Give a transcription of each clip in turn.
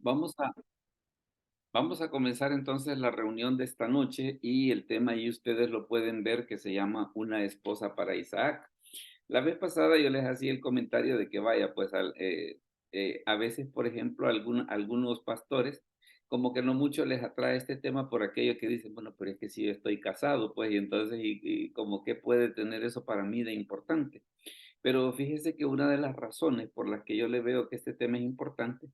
Vamos a, vamos a comenzar entonces la reunión de esta noche y el tema ahí ustedes lo pueden ver que se llama Una esposa para Isaac. La vez pasada yo les hacía el comentario de que vaya, pues a veces, por ejemplo, algunos pastores como que no mucho les atrae este tema por aquello que dicen, bueno, pero es que si yo estoy casado, pues, y entonces, y como que puede tener eso para mí de importante. Pero fíjese que una de las razones por las que yo le veo que este tema es importante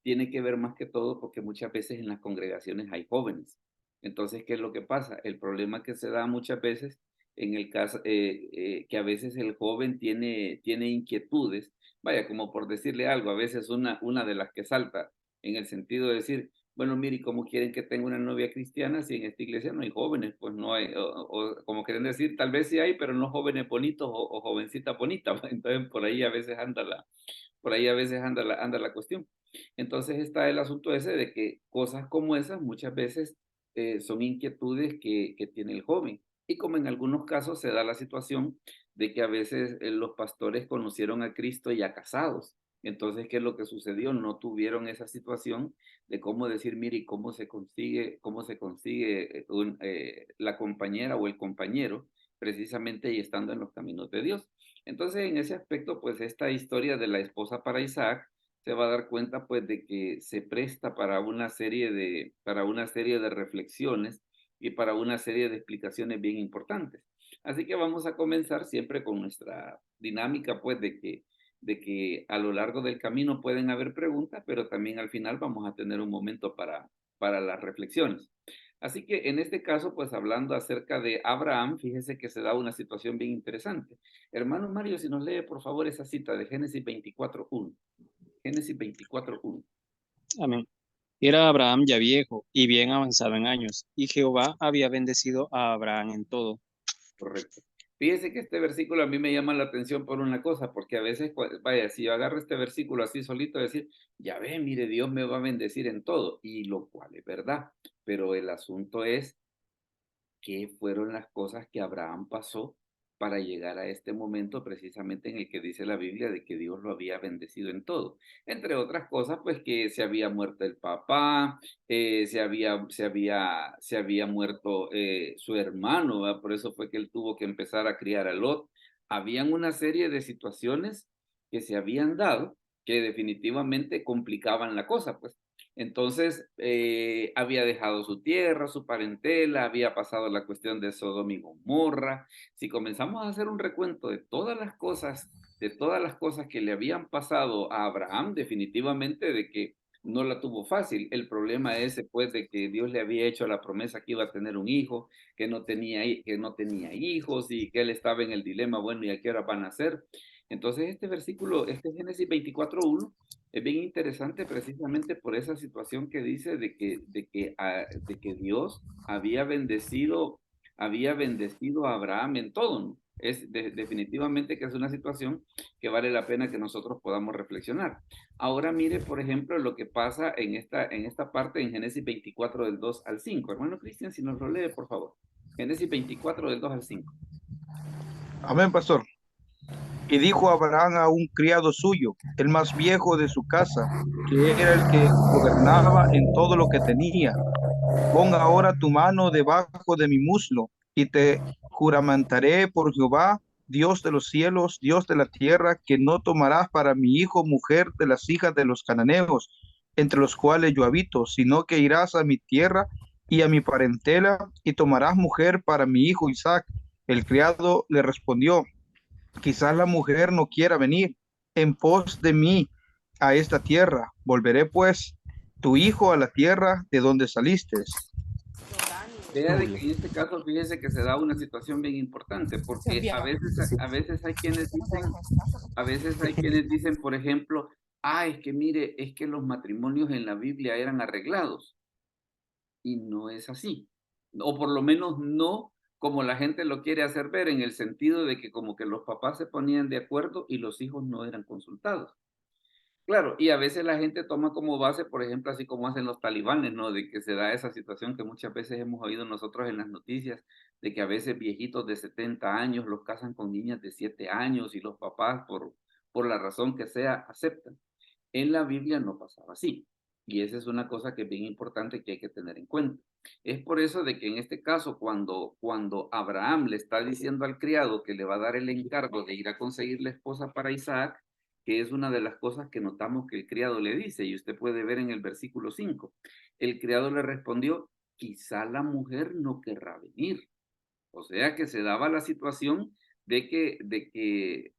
tiene que ver más que todo porque muchas veces en las congregaciones hay jóvenes. Entonces, ¿qué es lo que pasa? El problema que se da muchas veces en el caso que a veces el joven tiene inquietudes, vaya, como por decirle algo, a veces una de las que salta en el sentido de decir, bueno, mire, ¿cómo quieren que tenga una novia cristiana si en esta iglesia no hay jóvenes? Pues no hay, o como quieren decir, tal vez sí hay, pero no jóvenes bonitos o jovencitas bonitas. Entonces, por ahí a veces anda la cuestión. Entonces está el asunto ese de que cosas como esas muchas veces son inquietudes que tiene el joven. Y como en algunos casos se da la situación de que a veces los pastores conocieron a Cristo ya casados. Entonces, ¿qué es lo que sucedió? No tuvieron esa situación de cómo decir, mire, cómo se consigue la compañera o el compañero, precisamente y estando en los caminos de Dios. Entonces, en ese aspecto, pues esta historia de la esposa para Isaac se va a dar cuenta, pues, de que se presta para una serie de reflexiones y para una serie de explicaciones bien importantes. Así que vamos a comenzar siempre con nuestra dinámica, pues, de que a lo largo del camino pueden haber preguntas, pero también al final vamos a tener un momento para las reflexiones. Así que en este caso, pues hablando acerca de Abraham, fíjese que se da una situación bien interesante. Hermano Mario, si nos lee por favor esa cita de Génesis 24:1. Génesis 24:1. Amén. Era Abraham ya viejo y bien avanzado en años, y Jehová había bendecido a Abraham en todo. Correcto. Fíjese que este versículo a mí me llama la atención por una cosa, porque a veces, vaya, si yo agarro este versículo así solito, decir, ya ve, mire, Dios me va a bendecir en todo, y lo cual es verdad, pero el asunto es qué fueron las cosas que Abraham pasó para llegar a este momento precisamente en el que dice la Biblia de que Dios lo había bendecido en todo. Entre otras cosas, pues que se había muerto el papá, se había muerto su hermano, ¿verdad? Por eso fue que él tuvo que empezar a criar a Lot. Habían una serie de situaciones que se habían dado que definitivamente complicaban la cosa, pues. Entonces, había dejado su tierra, su parentela, había pasado la cuestión de Sodoma y Gomorra. Si comenzamos a hacer un recuento de todas las cosas que le habían pasado a Abraham, definitivamente de que no la tuvo fácil. El problema ese, pues, de que Dios le había hecho la promesa que iba a tener un hijo, que no tenía hijos y que él estaba en el dilema, bueno, ¿y a qué hora van a ser? Entonces, este versículo, este Génesis 24:1, es bien interesante precisamente por esa situación que dice de que Dios había bendecido a Abraham en todo, ¿no? Definitivamente que es una situación que vale la pena que nosotros podamos reflexionar. Ahora mire, por ejemplo, lo que pasa en esta parte en Génesis 24 del 2 al 5. Hermano Cristian, si nos lo lee, por favor. Génesis 24 del 2 al 5. Amén, pastor. Y dijo Abraham a un criado suyo, el más viejo de su casa, que era el que gobernaba en todo lo que tenía: pon ahora tu mano debajo de mi muslo, y te juramentaré por Jehová, Dios de los cielos, Dios de la tierra, que no tomarás para mi hijo mujer de las hijas de los cananeos, entre los cuales yo habito, sino que irás a mi tierra y a mi parentela, y tomarás mujer para mi hijo Isaac. El criado le respondió: quizás la mujer no quiera venir en pos de mí a esta tierra. Volveré pues tu hijo a la tierra de donde saliste. Vea de que en este caso, fíjese que se da una situación bien importante, porque a veces hay quienes dicen, por ejemplo, es que mire, es que los matrimonios en la Biblia eran arreglados, y no es así. O por lo menos no como la gente lo quiere hacer ver, en el sentido de que como que los papás se ponían de acuerdo y los hijos no eran consultados. Claro, y a veces la gente toma como base, por ejemplo, así como hacen los talibanes, ¿no? De que se da esa situación que muchas veces hemos oído nosotros en las noticias, de que a veces viejitos de 70 años los casan con niñas de 7 años y los papás, por la razón que sea, aceptan. En la Biblia no pasaba así. Y esa es una cosa que es bien importante que hay que tener en cuenta. Es por eso de que en este caso, cuando Abraham le está diciendo al criado que le va a dar el encargo de ir a conseguir la esposa para Isaac, que es una de las cosas que notamos que el criado le dice, y usted puede ver en el versículo 5. El criado le respondió, quizá la mujer no querrá venir. O sea que se daba la situación de que,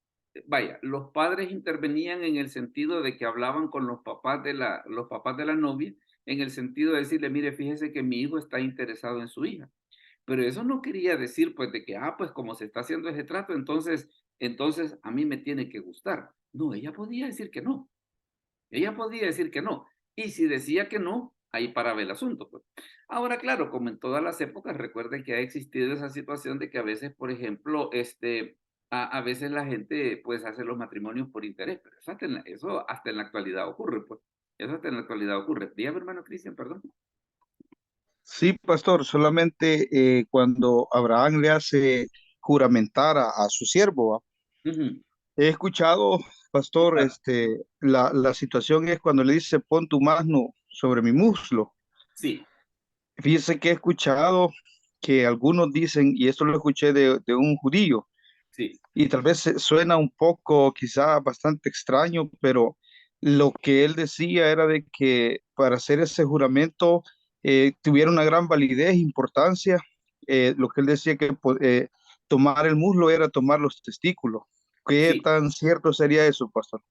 vaya, los padres intervenían en el sentido de que hablaban con los papás de la novia, en el sentido de decirle, mire, fíjese que mi hijo está interesado en su hija. Pero eso no quería decir, pues, de que, pues como se está haciendo ese trato, entonces a mí me tiene que gustar. No, ella podía decir que no. Ella podía decir que no. Y si decía que no, ahí paraba el asunto, pues. Ahora, claro, como en todas las épocas, recuerden que ha existido esa situación de que a veces, por ejemplo, a veces la gente pues hace los matrimonios por interés, pero eso hasta en la actualidad ocurre, pues. Eso hasta en la actualidad ocurre. Dígame, hermano Cristian, perdón. Sí, pastor, solamente cuando Abraham le hace juramentar a su siervo, ¿va? Ujú. He escuchado, Sí, pastor, claro. la situación es cuando le dice, pon tu mano sobre mi muslo. Sí, Fíjese que he escuchado que algunos dicen, y esto lo escuché de un judío, sí, y tal vez suena un poco, quizá bastante extraño, pero lo que él decía era de que para hacer ese juramento tuviera una gran validez, importancia. Lo que él decía que tomar el muslo era tomar los testículos. ¿Qué sí. tan cierto sería eso, pastor?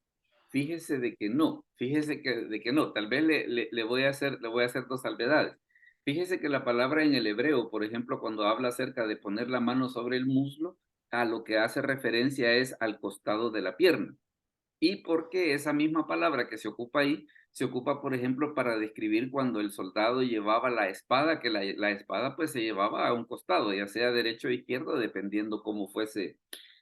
Fíjese de que no, de que no. Tal vez le voy a hacer dos salvedades. Fíjese que la palabra en el hebreo, por ejemplo, cuando habla acerca de poner la mano sobre el muslo, a lo que hace referencia es al costado de la pierna. Y porque esa misma palabra que se ocupa ahí, se ocupa, por ejemplo, para describir cuando el soldado llevaba la espada, que la espada pues se llevaba a un costado, ya sea derecho o izquierdo, dependiendo cómo fuese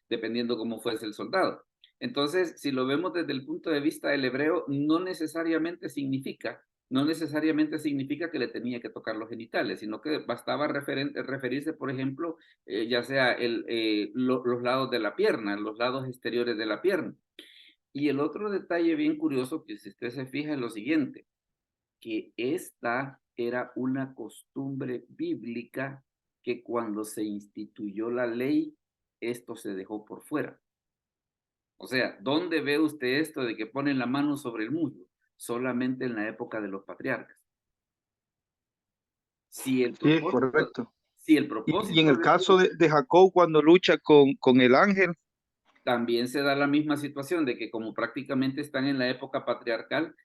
el soldado. Entonces, si lo vemos desde el punto de vista del hebreo, no necesariamente significa que le tenía que tocar los genitales, sino que bastaba referirse, por ejemplo, ya sea los lados de la pierna, los lados exteriores de la pierna. Y el otro detalle bien curioso que si usted se fija es lo siguiente, que esta era una costumbre bíblica que cuando se instituyó la ley, esto se dejó por fuera. O sea, ¿dónde ve usted esto de que ponen la mano sobre el muslo? Solamente en la época de los patriarcas. Si el Sí, es propósito, correcto. si el Y en propósito el de caso Dios. de Jacob cuando lucha con el ángel, También se da la misma situación de que como prácticamente están en la época patriarcal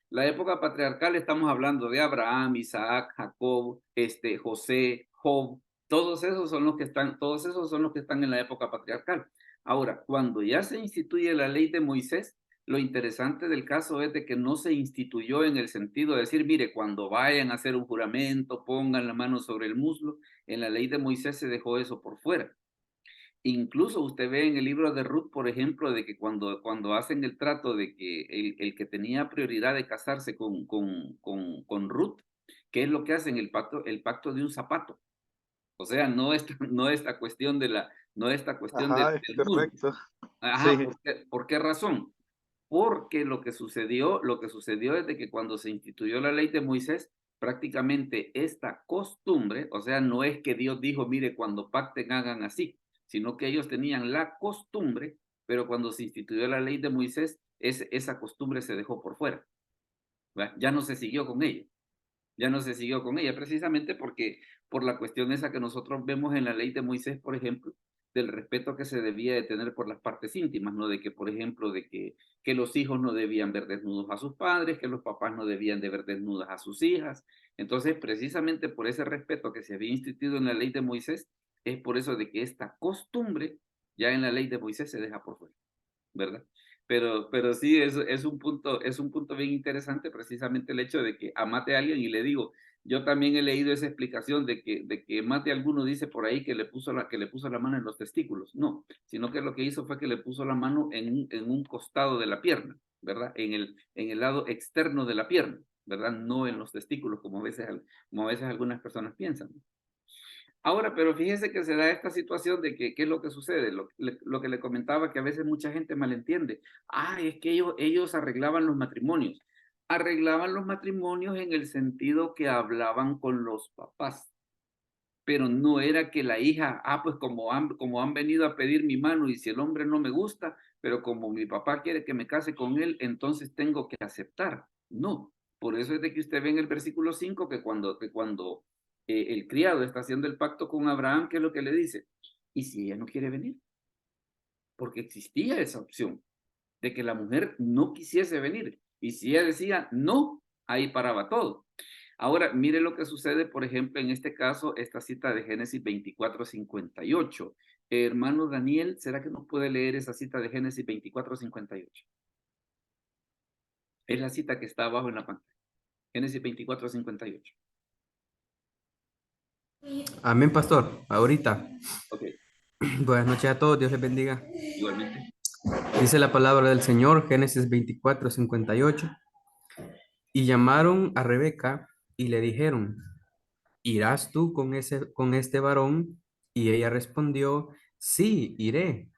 estamos hablando de Abraham, Isaac, Jacob, José, Job, todos esos son los que están en la época patriarcal. Ahora, cuando ya se instituye la ley de Moisés, lo interesante del caso es de que no se instituyó en el sentido de decir, mire, cuando vayan a hacer un juramento, pongan la mano sobre el muslo. En la ley de Moisés se dejó eso por fuera. Incluso usted ve en el libro de Ruth, por ejemplo, de que cuando hacen el trato de que el que tenía prioridad de casarse con Ruth, ¿qué es lo que hacen? El pacto de un zapato. O sea, no esta cuestión ajá, es del muslo. correcto. Ajá, Sí, ¿por qué razón? Porque lo que sucedió es de que cuando se instituyó la ley de Moisés, prácticamente esta costumbre, o sea, no es que Dios dijo, mire, cuando pacten hagan así, sino que ellos tenían la costumbre, pero cuando se instituyó la ley de Moisés, esa costumbre se dejó por fuera, ¿va? Ya no se siguió con ella. Ya no se siguió con ella, precisamente porque por la cuestión esa que nosotros vemos en la ley de Moisés, por ejemplo, del respeto que se debía de tener por las partes íntimas, ¿no? De que, por ejemplo, de que los hijos no debían ver desnudos a sus padres, que los papás no debían de ver desnudas a sus hijas. Entonces, precisamente por ese respeto que se había instituido en la ley de Moisés, es por eso de que esta costumbre ya en la ley de Moisés se deja por fuera, ¿verdad? Pero sí, es un punto bien interesante precisamente el hecho de que amate a alguien y le digo, yo también he leído esa explicación de que mate a alguno dice por ahí que le puso la mano en los testículos. No, sino que lo que hizo fue que le puso la mano en un costado de la pierna, ¿verdad? En el lado externo de la pierna, ¿verdad? No en los testículos, como a veces algunas personas piensan. Ahora, pero fíjese que se da esta situación de que, ¿qué es lo que sucede? Lo que le comentaba, que a veces mucha gente malentiende. Es que ellos arreglaban los matrimonios. arreglaban los matrimonios en el sentido que hablaban con los papás, pero no era que la hija, pues como han venido a pedir mi mano y si el hombre no me gusta, pero como mi papá quiere que me case con él, entonces tengo que aceptar. No, por eso es de que usted ve en el versículo 5 que cuando el criado está haciendo el pacto con Abraham, ¿qué es lo que le dice? ¿Y si ella no quiere venir? Porque existía esa opción de que la mujer no quisiese venir. Y si ella decía no, ahí paraba todo. Ahora, mire lo que sucede, por ejemplo, en este caso, esta cita de Génesis 24:58. Hermano Daniel, ¿será que nos puede leer esa cita de Génesis 24:58? Es la cita que está abajo en la pantalla. Génesis 24:58. Amén, pastor. Ahorita. Ok, Buenas noches a todos. Dios les bendiga. igualmente. Dice la palabra del Señor, Génesis 24:58. Y llamaron a Rebeca y le dijeron, ¿irás tú con este varón? Y ella respondió, sí, iré.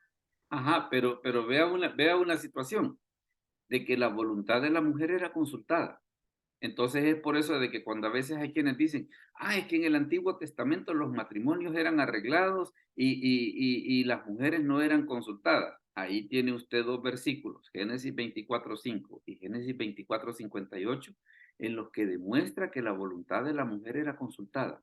Ajá, pero vea una situación de que la voluntad de la mujer era consultada. Entonces es por eso de que cuando a veces hay quienes dicen, es que en el Antiguo Testamento los matrimonios eran arreglados y las mujeres no eran consultadas. Ahí tiene usted dos versículos, Génesis 24:5 y Génesis 24:58, en los que demuestra que la voluntad de la mujer era consultada.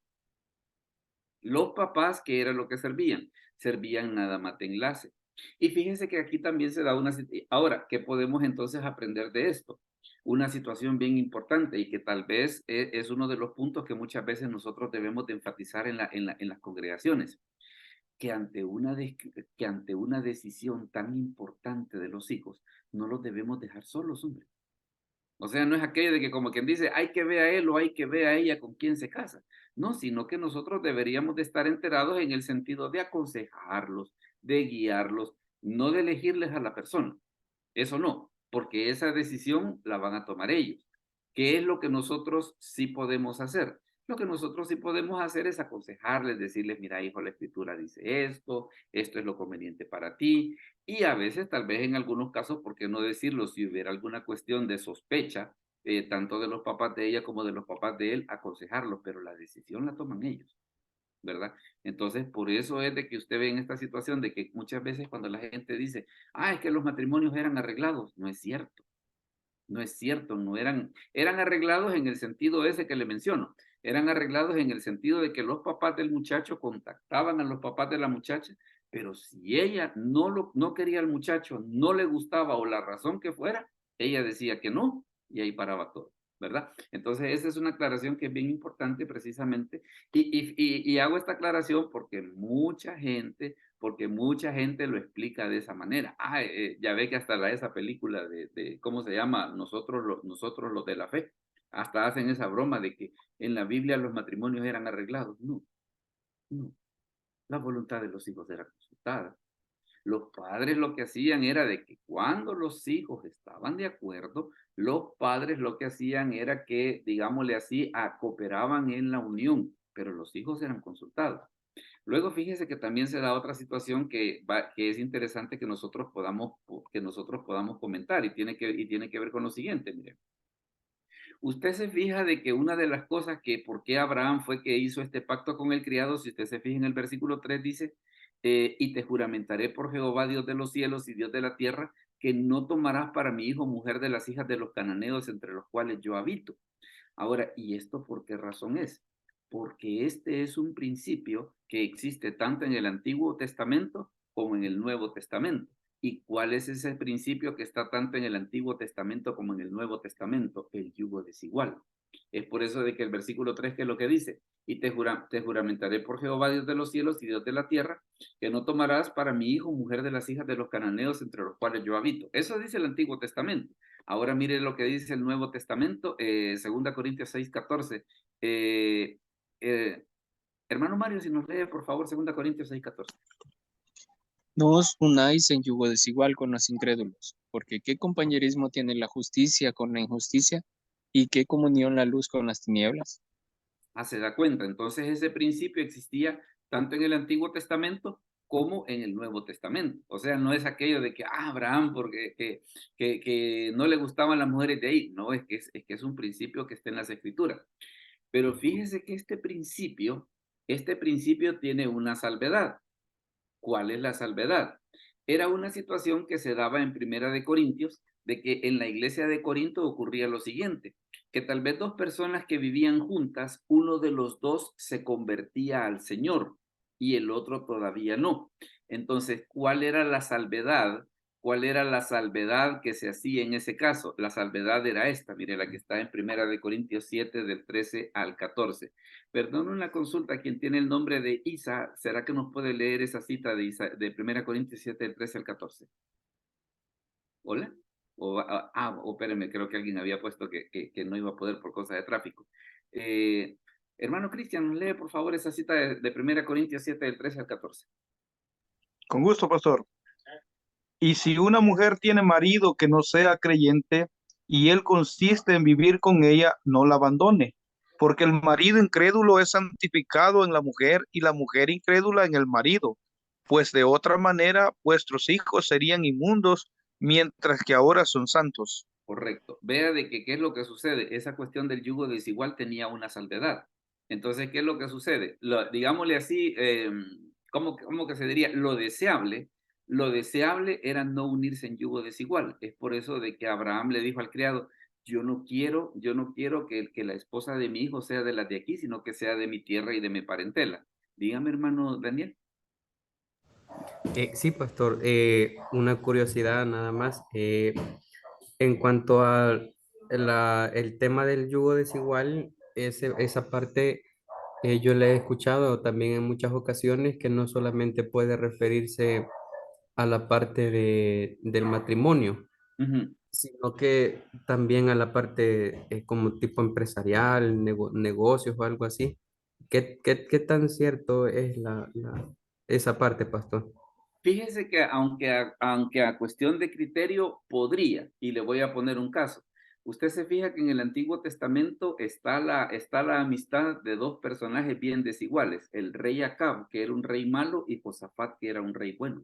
Los papás, ¿qué era lo que servían? Servían nada más de enlace. Y fíjense que aquí también se da una... Ahora, ¿qué podemos entonces aprender de esto? Una situación bien importante y que tal vez es uno de los puntos que muchas veces nosotros debemos de enfatizar en las congregaciones, que que ante una decisión tan importante de los hijos, no los debemos dejar solos, hombre. O sea, no es aquello de que como quien dice, hay que ver a él o hay que ver a ella con quién se casa. No, sino que nosotros deberíamos de estar enterados en el sentido de aconsejarlos, de guiarlos, no de elegirles a la persona. Eso no, porque esa decisión la van a tomar ellos. ¿Qué es lo que nosotros sí podemos hacer? Lo que nosotros sí podemos hacer es aconsejarles, decirles, mira, hijo, la escritura dice esto es lo conveniente para ti. Y a veces, tal vez en algunos casos, ¿por qué no decirlo? Si hubiera alguna cuestión de sospecha, tanto de los papás de ella como de los papás de él, aconsejarlos, pero la decisión la toman ellos, ¿verdad? Entonces, por eso es de que usted ve en esta situación de que muchas veces cuando la gente dice, es que los matrimonios eran arreglados, no es cierto. No es cierto, no eran arreglados en el sentido ese que le menciono. Eran arreglados en el sentido de que los papás del muchacho contactaban a los papás de la muchacha, pero si ella no quería al muchacho, no le gustaba o la razón que fuera, ella decía que no y ahí paraba todo, ¿verdad? Entonces esa es una aclaración que es bien importante precisamente y hago esta aclaración porque mucha gente lo explica de esa manera. Ya ve que hasta esa película ¿cómo se llama? Nosotros los de la fe, hasta hacen esa broma de que en la Biblia los matrimonios eran arreglados. No, no, la voluntad de los hijos era consultada. Los padres lo que hacían era de que cuando los hijos estaban de acuerdo, los padres lo que hacían era que, digámosle así, cooperaban en la unión, pero los hijos eran consultados. Luego fíjese que también se da otra situación que es interesante que nosotros podamos comentar y tiene que ver con lo siguiente, mire. Usted se fija de que una de las cosas que por qué Abraham fue que hizo este pacto con el criado, si usted se fija en el versículo 3 dice, y te juramentaré por Jehová, Dios de los cielos y Dios de la tierra, que no tomarás para mi hijo mujer de las hijas de los cananeos entre los cuales yo habito. Ahora, ¿y esto por qué razón es? Porque este es un principio que existe tanto en el Antiguo Testamento como en el Nuevo Testamento. ¿Y cuál es ese principio que está tanto en el Antiguo Testamento como en el Nuevo Testamento? El yugo desigual. Es por eso de que el versículo 3 que es lo que dice, y te juramentaré por Jehová, Dios de los cielos y Dios de la tierra, que no tomarás para mi hijo mujer de las hijas de los cananeos entre los cuales yo habito. Eso dice el Antiguo Testamento. Ahora mire lo que dice el Nuevo Testamento, 2 Corintios 6:14. Hermano Mario, si nos lee, por favor, 2 Corintios 6:14. No os unáis en yugo desigual con los incrédulos, porque ¿qué compañerismo tiene la justicia con la injusticia? ¿Y qué comunión la luz con las tinieblas? Se da cuenta. Entonces ese principio existía tanto en el Antiguo Testamento como en el Nuevo Testamento. O sea, no es aquello de que, Abraham, porque que no le gustaban las mujeres de ahí. No, es que es un principio que está en las Escrituras. Pero fíjese que este principio tiene una salvedad. ¿Cuál es la salvedad? Era una situación que se daba en Primera de Corintios, de que en la iglesia de Corinto ocurría lo siguiente, que tal vez dos personas que vivían juntas, uno de los dos se convertía al Señor y el otro todavía no. Entonces, ¿cuál era la salvedad? ¿Cuál era la salvedad que se hacía en ese caso? La salvedad era esta, mire, la que está en Primera de Corintios 7, del 13 al 14. Perdón una consulta, quien tiene el nombre de Isa, ¿será que nos puede leer esa cita de, de 1 Corintios 7, del 13 al 14? ¿Hola? O espéreme, creo que alguien había puesto que no iba a poder por cosas de tráfico. Hermano Cristian, ¿nos lee por favor esa cita de 1 Corintios 7, del 13 al 14? Con gusto, pastor. Y si una mujer tiene marido que no sea creyente y él consiste en vivir con ella, no la abandone, porque el marido incrédulo es santificado en la mujer y la mujer incrédula en el marido, pues de otra manera vuestros hijos serían inmundos, mientras que ahora son santos. Correcto. Vea de que qué es lo que sucede. Esa cuestión del yugo desigual tenía una salvedad. Entonces, ¿qué es lo que sucede? Digámosle así, ¿cómo que se diría? Lo deseable era no unirse en yugo desigual. Es por eso de que Abraham le dijo al criado, yo no quiero que la esposa de mi hijo sea de las de aquí, sino que sea de mi tierra y de mi parentela. Dígame, hermano Daniel. Sí, pastor, una curiosidad nada más. En cuanto a el tema del yugo desigual, esa parte yo la he escuchado también en muchas ocasiones que no solamente puede referirse a la parte del matrimonio, Ujú. sino que también a la parte como tipo empresarial, negocios o algo así. ¿Qué tan cierto es esa parte, pastor? Fíjese que aunque a cuestión de criterio podría, y le voy a poner un caso. Usted se fija que en el Antiguo Testamento está la amistad de dos personajes bien desiguales, el rey Acab, que era un rey malo, y Josafat, que era un rey bueno.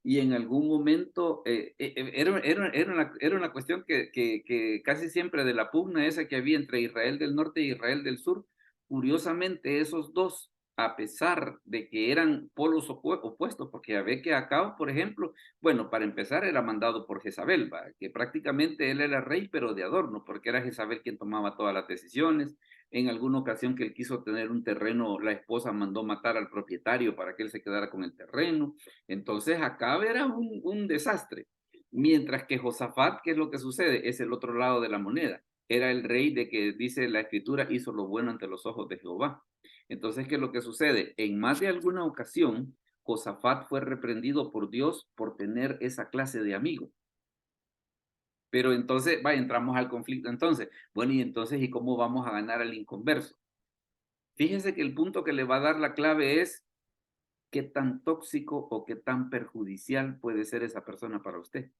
Y en algún momento era una cuestión que casi siempre de la pugna esa que había entre Israel del norte e Israel del sur, curiosamente esos dos, a pesar de que eran polos opuestos, porque ya ve que Acab, por ejemplo, bueno, para empezar era mandado por Jezabel, ¿va? Que prácticamente él era rey, pero de adorno, porque era Jezabel quien tomaba todas las decisiones. En alguna ocasión que él quiso tener un terreno, la esposa mandó matar al propietario para que él se quedara con el terreno. Entonces Acab era un desastre, mientras que Josafat, ¿qué es lo que sucede? Es el otro lado de la moneda. Era el rey de que dice la escritura hizo lo bueno ante los ojos de Jehová. Entonces, ¿qué es lo que sucede? En más de alguna ocasión, Josafat fue reprendido por Dios por tener esa clase de amigo. Pero entonces, vaya, entramos al conflicto entonces. Bueno, y entonces, ¿y cómo vamos a ganar al inconverso? Fíjese que el punto que le va a dar la clave es qué tan tóxico o qué tan perjudicial puede ser esa persona para usted.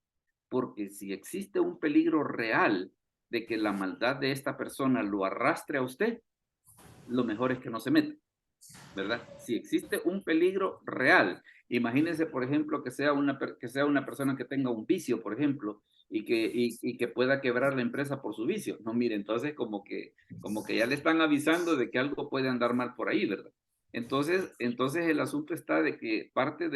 Porque si existe un peligro real de que la maldad de esta persona lo arrastre a usted, lo mejor es que no se meta, ¿verdad? Si existe un peligro real, imagínese, por ejemplo, que sea una persona que tenga un vicio, por ejemplo, y que pueda quebrar la empresa por su vicio. No, mire, entonces como que ya le están avisando de que algo puede andar mal por ahí, ¿verdad? Entonces el asunto está de que parte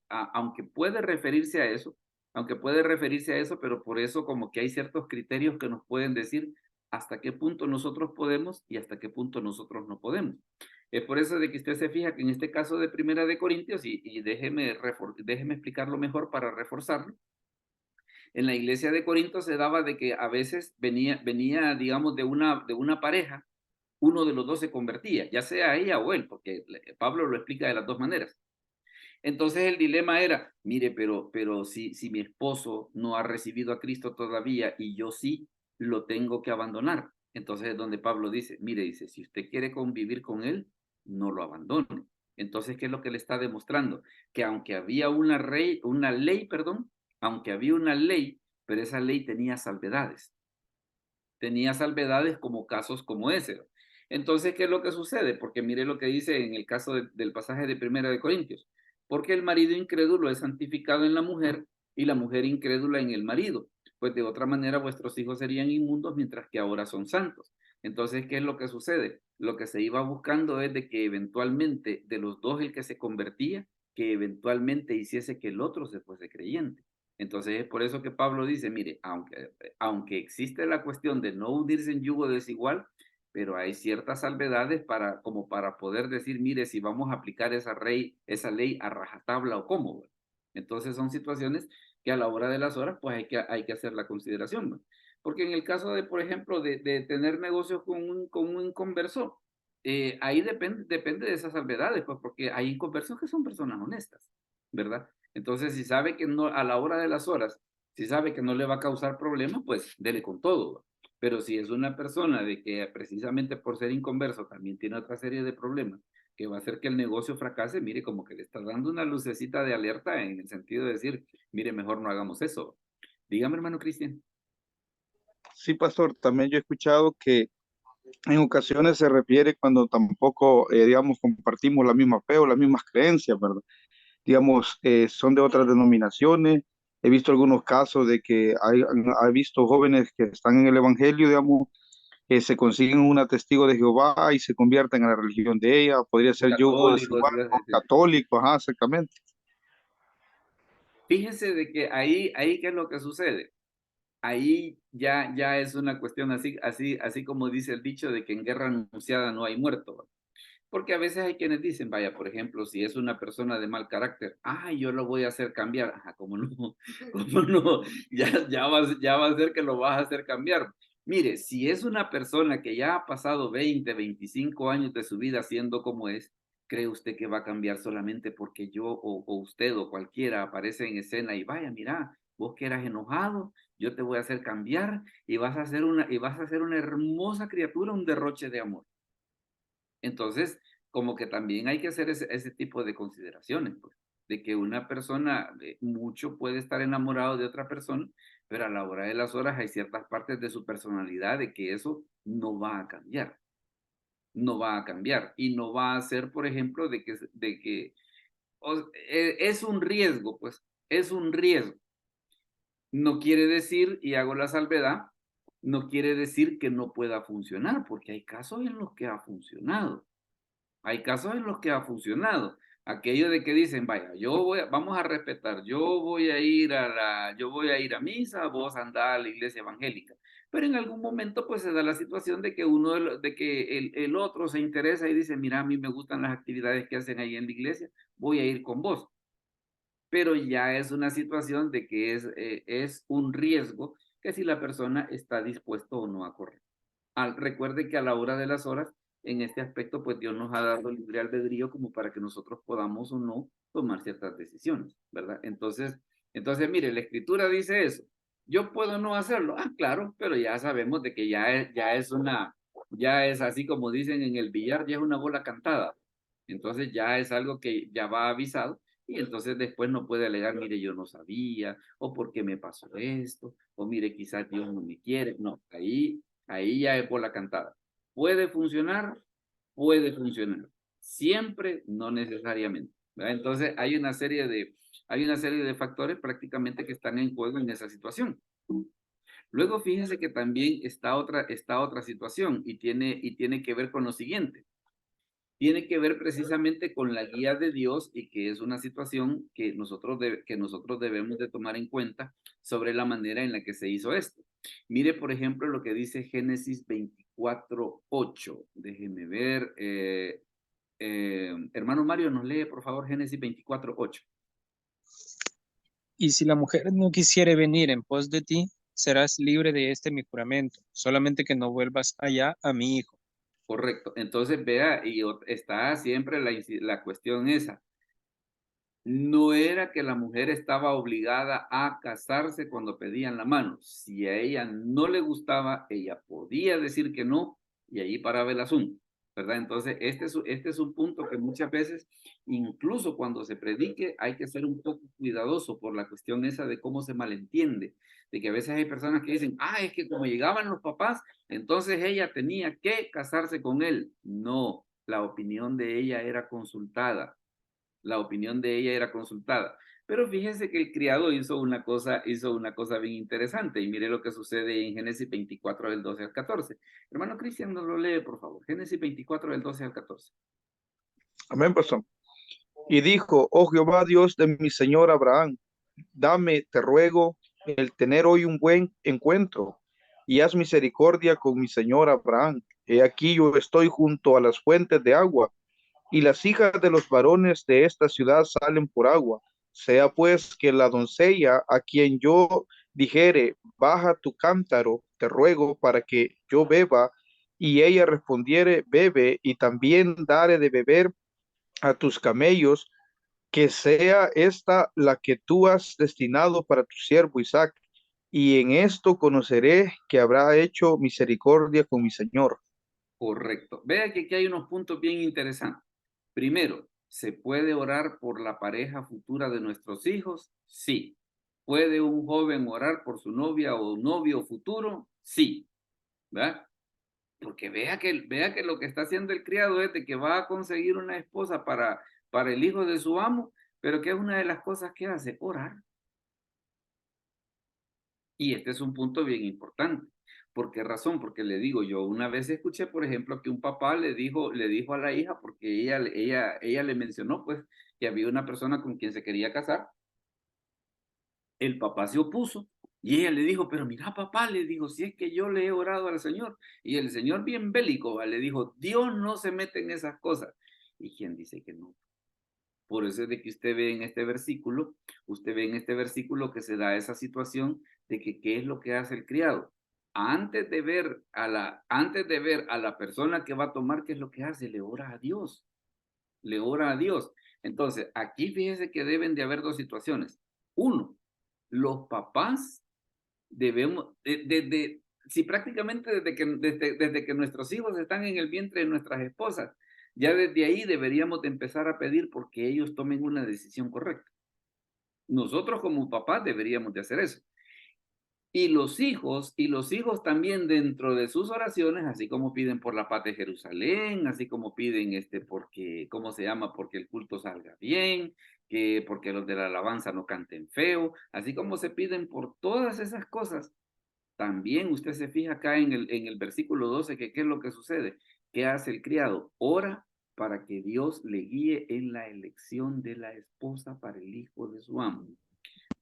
aunque puede referirse a eso, pero por eso como que hay ciertos criterios que nos pueden decir hasta qué punto nosotros podemos y hasta qué punto nosotros no podemos. Es por eso de que usted se fija que en este caso de Primera de Corintios, y déjeme explicarlo mejor para reforzarlo, en la iglesia de Corinto se daba de que a veces venía digamos, de una pareja, uno de los dos se convertía, ya sea ella o él, porque Pablo lo explica de las dos maneras. Entonces el dilema era, mire, pero si mi esposo no ha recibido a Cristo todavía y yo sí, lo tengo que abandonar. Entonces es donde Pablo dice, mire, dice, si usted quiere convivir con él, no lo abandone. Entonces, ¿qué es lo que le está demostrando? Que aunque había una ley, perdón, aunque había una ley, pero esa ley tenía salvedades como casos como ese. Entonces, ¿qué es lo que sucede? Porque mire lo que dice en el caso del pasaje de Primera de Corintios. Porque el marido incrédulo es santificado en la mujer y la mujer incrédula en el marido. Pues de otra manera vuestros hijos serían inmundos mientras que ahora son santos. Entonces, ¿qué es lo que sucede? Lo que se iba buscando es de que eventualmente de los dos el que se convertía, que eventualmente hiciese que el otro se fuese creyente. Entonces es por eso que Pablo dice, mire, aunque existe la cuestión de no unirse en yugo desigual, pero hay ciertas salvedades como para poder decir, mire, si vamos a aplicar esa ley a rajatabla o cómo, ¿verdad? Entonces son situaciones que a la hora de las horas, pues hay que hacer la consideración, ¿no? Porque en el caso de, por ejemplo, de tener negocios con un inconverso, ahí depende de esas salvedades, pues porque hay inconversos que son personas honestas, ¿verdad? Entonces, si sabe que no, a la hora de las horas, si sabe que no le va a causar problemas, pues dele con todo, ¿verdad? Pero si es una persona de que precisamente por ser inconverso también tiene otra serie de problemas que va a hacer que el negocio fracase, mire, como que le está dando una lucecita de alerta en el sentido de decir, mire, mejor no hagamos eso. Dígame, hermano Cristian. Sí, pastor, también yo he escuchado que en ocasiones se refiere cuando tampoco, digamos, compartimos la misma fe o las mismas creencias, ¿verdad? Digamos, son de otras denominaciones. He visto algunos casos de que he visto jóvenes que están en el Evangelio, digamos, que se consiguen una testigo de Jehová y se convierten a la religión de ella. Podría ser yugo Católicos. desigual con católico, ajá, exactamente. Fíjese de que ahí ¿qué es lo que sucede? Ahí ya es una cuestión así como dice el dicho de que en guerra anunciada no hay muerto, ¿verdad? Porque a veces hay quienes dicen, vaya, por ejemplo, si es una persona de mal carácter, yo lo voy a hacer cambiar. Ajá, ¿cómo no? ¿Cómo no? Ya va a ser que lo vas a hacer cambiar. Mire, si es una persona que ya ha pasado 20, 25 años de su vida siendo como es, ¿cree usted que va a cambiar solamente porque yo o usted o cualquiera aparece en escena y vaya, mira, vos que eras enojado, yo te voy a hacer cambiar y vas a ser una hermosa criatura, un derroche de amor? Entonces, como que también hay que hacer ese tipo de consideraciones, pues, de que una persona mucho puede estar enamorado de otra persona, pero a la hora de las horas hay ciertas partes de su personalidad de que eso no va a cambiar, no va a cambiar y no va a ser, por ejemplo, es un riesgo, pues, es un riesgo. No quiere decir, y hago la salvedad, no quiere decir que no pueda funcionar, porque hay casos en los que ha funcionado. Hay casos en los que ha funcionado. Aquello de que dicen, vaya, vamos a respetar, yo voy a ir a misa, vos andá a la iglesia evangélica. Pero en algún momento pues se da la situación de que de que el otro se interesa y dice, mira, a mí me gustan las actividades que hacen ahí en la iglesia, voy a ir con vos. Pero ya es una situación de que es un riesgo que si la persona está dispuesto o no a correr. Recuerde que a la hora de las horas, en este aspecto, pues Dios nos ha dado libre albedrío como para que nosotros podamos o no tomar ciertas decisiones, ¿verdad? Entonces, mire, la escritura dice eso. Yo puedo no hacerlo, claro, pero ya sabemos de que ya es así como dicen en el billar, ya es una bola cantada. Entonces ya es algo que ya va avisado y entonces después no puede alegar, mire, yo no sabía, o por qué me pasó esto, o mire, quizás Dios no me quiere. No, ahí ya es bola cantada. ¿Puede funcionar? Puede funcionar. Siempre, no necesariamente, ¿verdad? Entonces hay una serie de factores prácticamente que están en juego en esa situación. Luego fíjense que también está otra situación y tiene que ver con lo siguiente. Tiene que ver precisamente con la guía de Dios y que es una situación que nosotros debemos de tomar en cuenta sobre la manera en la que se hizo esto. Mire, por ejemplo, lo que dice Génesis 24:8. Déjeme ver. Hermano Mario, nos lee, por favor, Génesis 24:8. Y si la mujer no quisiere venir en pos de ti, serás libre de este mi juramento, solamente que no vuelvas allá a mi hijo. Correcto. Entonces, vea, y está siempre la cuestión esa. No era que la mujer estaba obligada a casarse cuando pedían la mano. Si a ella no le gustaba, ella podía decir que no y ahí paraba el asunto. ¿verdad? Entonces, este es un punto que muchas veces, incluso cuando se predique, hay que ser un poco cuidadoso por la cuestión esa de cómo se malentiende, de que a veces hay personas que dicen, ah, es que como llegaban los papás, entonces ella tenía que casarse con él. No, la opinión de ella era consultada, la opinión de ella era consultada. Pero fíjense que el criado hizo una cosa bien interesante, y mire lo que sucede en Génesis 24 del 12 al 14. Hermano Cristian, nos lo lee, por favor. Génesis 24 del 12 al 14. Amén, pastor. Y dijo, oh Jehová Dios de mi señor Abraham, dame, te ruego, el tener hoy un buen encuentro, y haz misericordia con mi señor Abraham. He aquí yo estoy junto a las fuentes de agua, y las hijas de los varones de esta ciudad salen por agua. Sea pues que la doncella a quien yo dijere, baja tu cántaro, te ruego, para que yo beba, y ella respondiere, bebe, y también dare de beber a tus camellos, que sea esta la que tú has destinado para tu siervo Isaac, y en esto conoceré que habrá hecho misericordia con mi señor. Correcto. Vea que aquí hay unos puntos bien interesantes. Primero, ¿se puede orar por la pareja futura de nuestros hijos? Sí. ¿Puede un joven orar por su novia o novio futuro? Sí. ¿Verdad? Porque vea que lo que está haciendo el criado es de que va a conseguir una esposa para el hijo de su amo, pero que es una de las cosas que hace, orar. Y este es un punto bien importante. ¿Por qué razón? Porque le digo, yo una vez escuché, por ejemplo, que un papá le dijo a la hija, porque ella le mencionó, pues, que había una persona con quien se quería casar. El papá se opuso y ella le dijo, pero mira, papá, le dijo, si es que yo le he orado al Señor. Y el Señor bien bélico, ¿va? Le dijo, Dios no se mete en esas cosas. ¿Y quién dice que no? Por eso es de que usted ve en este versículo que se da esa situación de que qué es lo que hace el criado. Antes de ver a la persona que va a tomar, ¿qué es lo que hace? Le ora a Dios, le ora a Dios. Entonces, aquí fíjese que deben de haber dos situaciones. Uno, los papás debemos, si prácticamente desde que nuestros hijos están en el vientre de nuestras esposas, ya desde ahí deberíamos de empezar a pedir porque ellos tomen una decisión correcta. Nosotros como papás deberíamos de hacer eso. Y los hijos también dentro de sus oraciones, así como piden por la paz de Jerusalén, así como piden porque, ¿cómo se llama? Porque el culto salga bien, que porque los de la alabanza no canten feo, así como se piden por todas esas cosas. También usted se fija acá en el versículo 12 que qué es lo que sucede. ¿Qué hace el criado? Ora para que Dios le guíe en la elección de la esposa para el hijo de su amo.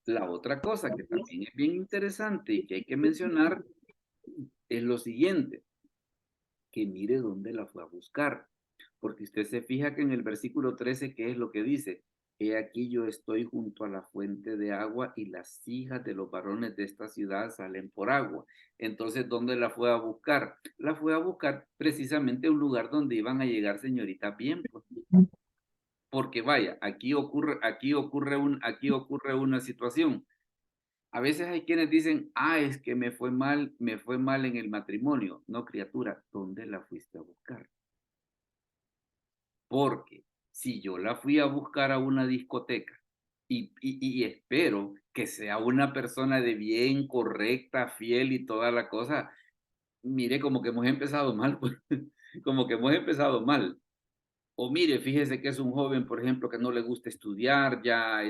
La otra cosa que también es bien interesante y que hay que mencionar es lo siguiente, que mire dónde la fue a buscar. Porque usted se fija que en el versículo 13, ¿qué es lo que dice? He aquí yo estoy junto a la fuente de agua y las hijas de los varones de esta ciudad salen por agua. Entonces, ¿dónde la fue a buscar? La fue a buscar precisamente a un lugar donde iban a llegar señoritas bien, pues. Porque vaya, aquí ocurre una situación. A veces hay quienes dicen, ah, es que me fue mal en el matrimonio. No, criatura, ¿dónde la fuiste a buscar? Porque si yo la fui a buscar a una discoteca y espero que sea una persona de bien, correcta, fiel y toda la cosa, mire, como que hemos empezado mal, pues, como que hemos empezado mal. O mire, fíjese que es un joven, por ejemplo, que no le gusta estudiar, ya,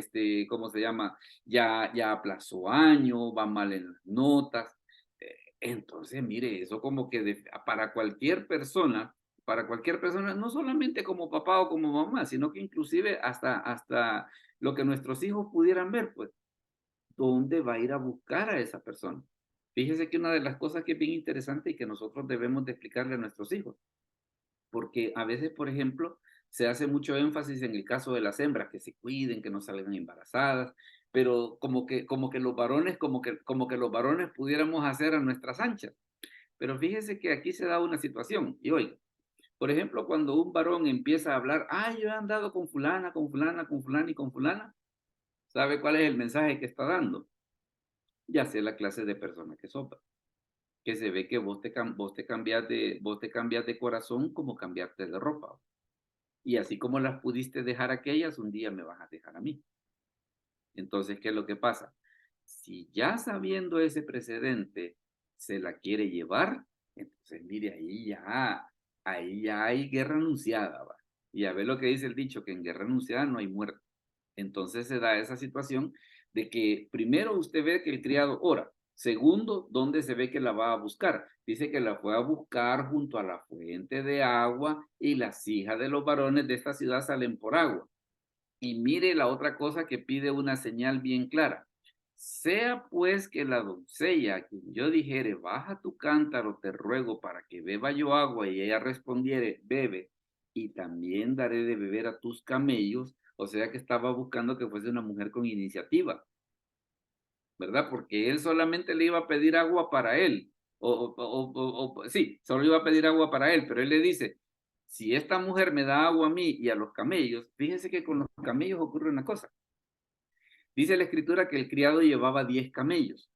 ¿cómo se llama? Ya aplazó año, va mal en las notas. Entonces, mire, eso como que para cualquier persona, no solamente como papá o como mamá, sino que inclusive hasta lo que nuestros hijos pudieran ver, pues, ¿dónde va a ir a buscar a esa persona? Fíjese que una de las cosas que es bien interesante y que nosotros debemos de explicarle a nuestros hijos, porque a veces, por ejemplo, se hace mucho énfasis en el caso de las hembras, que se cuiden, que no salgan embarazadas, pero como que los varones, como que los varones pudiéramos hacer a nuestras anchas. Pero fíjese que aquí se da una situación, y hoy, por ejemplo, cuando un varón empieza a hablar, ah, yo he andado con fulana, con fulana, con fulana y con fulana, ¿sabe cuál es el mensaje que está dando? Ya sé la clase de persona que sopa. que se ve que vos te cambias de corazón como cambiarte de ropa. Y así como las pudiste dejar aquellas, un día me vas a dejar a mí. Entonces, ¿qué es lo que pasa? Si ya sabiendo ese precedente se la quiere llevar, entonces mire, ahí ya hay guerra anunciada, ¿va? Y a ver lo que dice el dicho, que en guerra anunciada no hay muerte. Entonces se da esa situación de que primero usted ve que el criado ora. Segundo, ¿dónde se ve que la va a buscar? Dice que la fue a buscar junto a la fuente de agua y las hijas de los varones de esta ciudad salen por agua. Y mire la otra cosa que pide una señal bien clara. Sea pues que la doncella a quien yo dijere, baja tu cántaro, te ruego para que beba yo agua, y ella respondiere, bebe, y también daré de beber a tus camellos. O sea que estaba buscando que fuese una mujer con iniciativa, ¿verdad? Porque él solamente le iba a pedir agua para él. Sí, solo iba a pedir agua para él, pero él le dice, si esta mujer me da agua a mí y a los camellos, fíjense que con los camellos ocurre una cosa. Dice la escritura que el criado llevaba 10 camellos.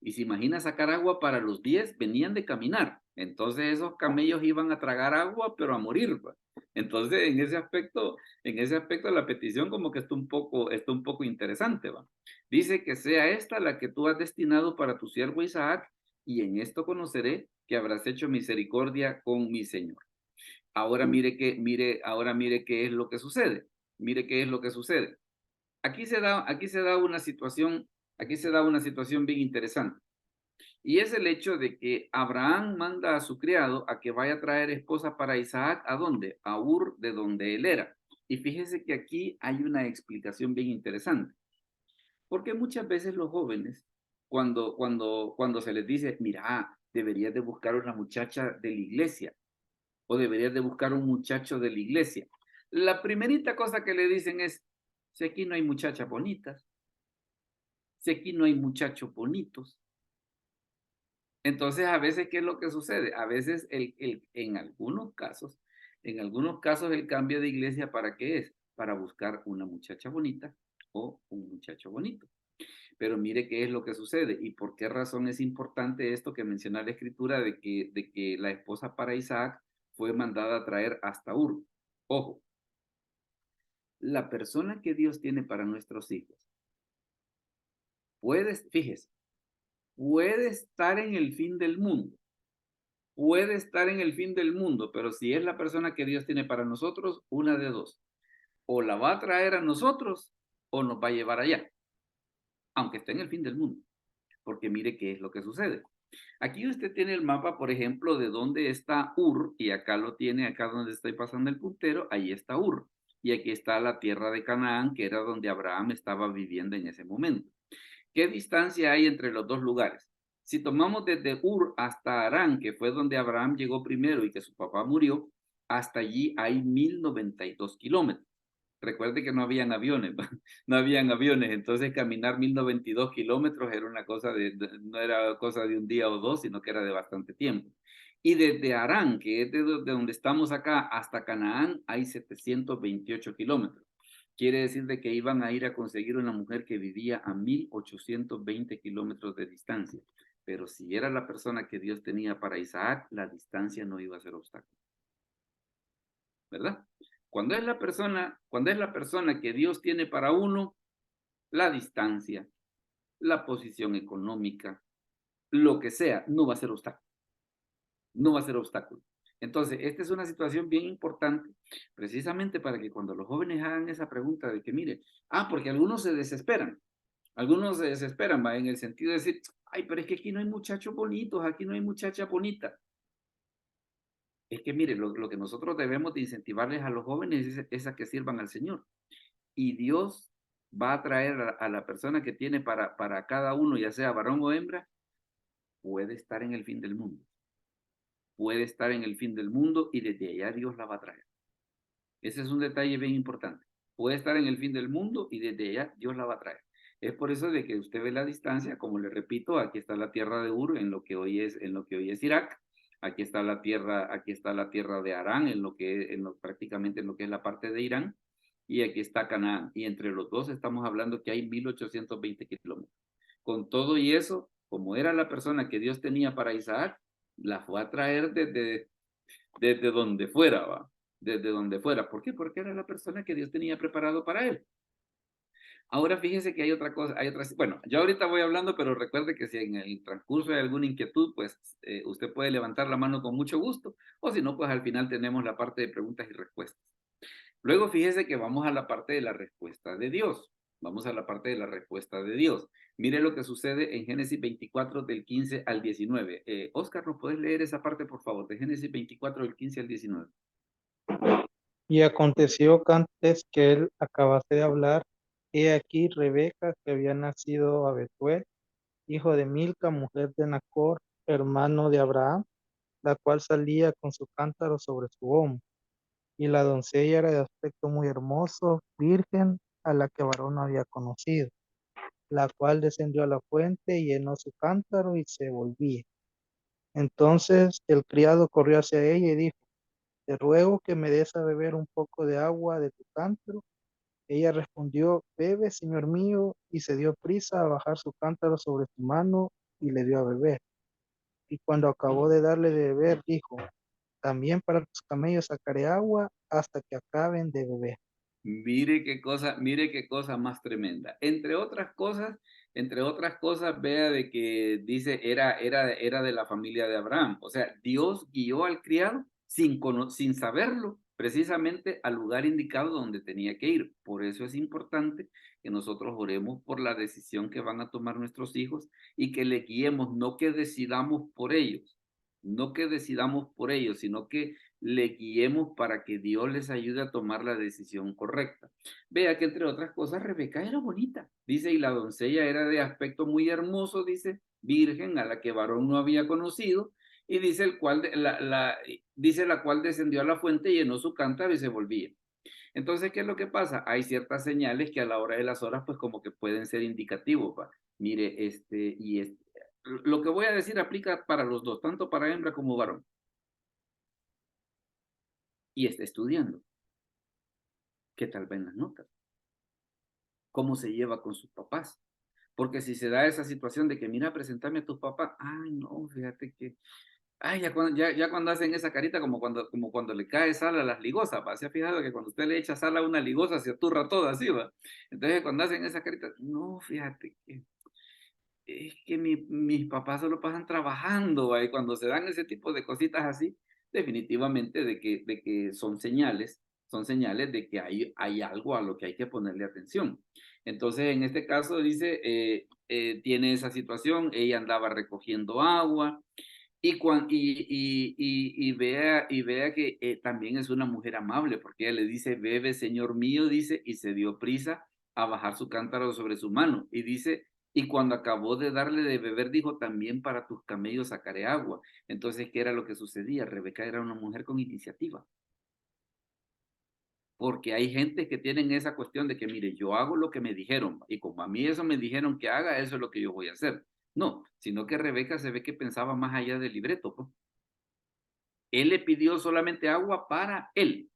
Y se imagina sacar agua para los 10, venían de caminar. Entonces esos camellos iban a tragar agua, pero a morir, pues. Entonces en ese aspecto la petición como que está un poco interesante, ¿va? Dice que sea esta la que tú has destinado para tu siervo Isaac, y en esto conoceré que habrás hecho misericordia con mi Señor. Ahora ahora mire qué es lo que sucede. Mire qué es lo que sucede. Aquí se da una situación bien interesante. Y es el hecho de que Abraham manda a su criado a que vaya a traer esposa para Isaac. ¿A dónde? A Ur, de donde él era. Y fíjese que aquí hay una explicación bien interesante. Porque muchas veces los jóvenes, cuando se les dice, mira, deberías de buscar una muchacha de la iglesia, o deberías de buscar un muchacho de la iglesia, la primerita cosa que le dicen es, si aquí no hay muchachas bonitas, si aquí no hay muchachos bonitos. Entonces, a veces, ¿qué es lo que sucede? A veces, en algunos casos, el cambio de iglesia, ¿para qué es? Para buscar una muchacha bonita o un muchacho bonito. Pero mire qué es lo que sucede y por qué razón es importante esto que menciona la escritura de que la esposa para Isaac fue mandada a traer hasta Ur. Ojo, la persona que Dios tiene para nuestros hijos, fíjese, puede estar en el fin del mundo, pero si es la persona que Dios tiene para nosotros, una de dos, o la va a traer a nosotros o nos va a llevar allá, aunque esté en el fin del mundo, porque mire qué es lo que sucede. Aquí usted tiene el mapa, por ejemplo, de dónde está Ur, y acá lo tiene, acá donde estoy pasando el puntero, ahí está Ur, y aquí está la tierra de Canaán, que era donde Abraham estaba viviendo en ese momento. ¿Qué distancia hay entre los dos lugares? Si tomamos desde Ur hasta Harán, que fue donde Abraham llegó primero y que su papá murió, hasta allí hay 1092 kilómetros. Recuerde que no habían aviones, no habían aviones, entonces caminar 1092 kilómetros era una cosa no era cosa de un día o dos, sino que era de bastante tiempo. Y desde Harán, que es de donde estamos acá, hasta Canaán, hay 728 kilómetros. Quiere decir de que iban a ir a conseguir una mujer que vivía a 1820 kilómetros de distancia. Pero si era la persona que Dios tenía para Isaac, la distancia no iba a ser obstáculo. ¿Verdad? Cuando es la persona que Dios tiene para uno, la distancia, la posición económica, lo que sea, no va a ser obstáculo. No va a ser obstáculo. Entonces, esta es una situación bien importante, precisamente para que cuando los jóvenes hagan esa pregunta de que, mire, porque algunos se desesperan, va, en el sentido de decir, ay, pero es que aquí no hay muchachos bonitos, aquí no hay muchacha bonita. Es que, mire, lo que nosotros debemos de incentivarles a los jóvenes es a que sirvan al Señor. Y Dios va a traer a la persona que tiene para cada uno, ya sea varón o hembra, puede estar en el fin del mundo. Puede estar en el fin del mundo y desde allá Dios la va a traer. Ese es un detalle bien importante. Puede estar en el fin del mundo y desde allá Dios la va a traer. Es por eso de que usted ve la distancia, como le repito, aquí está la tierra de Ur, en lo que hoy es Irak. Aquí está la tierra de Harán, prácticamente en lo que es la parte de Irán, y aquí está Canaán. Y entre los dos estamos hablando que hay 1820 kilómetros. Con todo y eso, como era la persona que Dios tenía para Isaac, la fue a traer desde donde fuera, ¿va? Desde donde fuera. ¿Por qué? Porque era la persona que Dios tenía preparado para él. Ahora fíjese que hay otra cosa, bueno, yo ahorita voy hablando, pero recuerde que si en el transcurso hay alguna inquietud, pues usted puede levantar la mano con mucho gusto, o si no, pues al final tenemos la parte de preguntas y respuestas. Luego fíjese que vamos a la parte de la respuesta de Dios. Vamos a la parte de la respuesta de Dios. Mire lo que sucede en Génesis 24 del 15 al 19. Oscar, ¿nos puedes leer esa parte, por favor? De Génesis 24 del 15 al 19. Y aconteció que antes que él acabase de hablar, he aquí Rebeca, que había nacido a Betuel, hijo de Milca, mujer de Nacor, hermano de Abraham, la cual salía con su cántaro sobre su hombro. Y la doncella era de aspecto muy hermoso, virgen, a la que varón no había conocido, la cual descendió a la fuente y llenó su cántaro y se volvía. Entonces el criado corrió hacia ella y dijo: te ruego que me des a beber un poco de agua de tu cántaro. Ella respondió: bebe, señor mío, y se dio prisa a bajar su cántaro sobre su mano y le dio a beber. Y cuando acabó de darle de beber, dijo: también para tus camellos sacaré agua hasta que acaben de beber. Mire qué cosa más tremenda. Entre otras cosas, vea de que dice era de la familia de Abraham. O sea, Dios guió al criado sin saberlo, precisamente al lugar indicado donde tenía que ir. Por eso es importante que nosotros oremos por la decisión que van a tomar nuestros hijos y que le guiemos, no que decidamos por ellos, no que decidamos por ellos, sino que le guiemos para que Dios les ayude a tomar la decisión correcta. Vea que entre otras cosas Rebeca era bonita, dice, y la doncella era de aspecto muy hermoso, dice, virgen a la que varón no había conocido, y dice dice la cual descendió a la fuente, llenó su cántaro y se volvía. Entonces, ¿qué es lo que pasa? Hay ciertas señales que a la hora de las horas, pues como que pueden ser indicativos, ¿va? Mire, lo que voy a decir aplica para los dos, tanto para hembra como varón. Y está estudiando. ¿Qué tal ven las notas? ¿Cómo se lleva con sus papás? Porque si se da esa situación de que, mira, presentame a tus papás, ay, no, fíjate que, ay, ya cuando hacen esa carita, como cuando le cae sal a las ligosas, ¿va? ¿Se ha fijado que cuando usted le echa sal a una ligosa se aturra toda así, va? Entonces, cuando hacen esa carita, no, fíjate que, es que mis papás solo pasan trabajando, ¿va? Y cuando se dan ese tipo de cositas así, definitivamente de que son señales de que hay algo a lo que hay que ponerle atención. Entonces, en este caso dice, tiene esa situación, ella andaba recogiendo agua y vea que también es una mujer amable, porque ella le dice, bebe, señor mío, dice, y se dio prisa a bajar su cántaro sobre su mano. Y dice, y cuando acabó de darle de beber, dijo, también para tus camellos sacaré agua. Entonces, ¿qué era lo que sucedía? Rebeca era una mujer con iniciativa. Porque hay gente que tienen esa cuestión de que, mire, yo hago lo que me dijeron, y como a mí eso me dijeron que haga, eso es lo que yo voy a hacer. No, sino que Rebeca se ve que pensaba más allá del libreto, pues. Él le pidió solamente agua para él,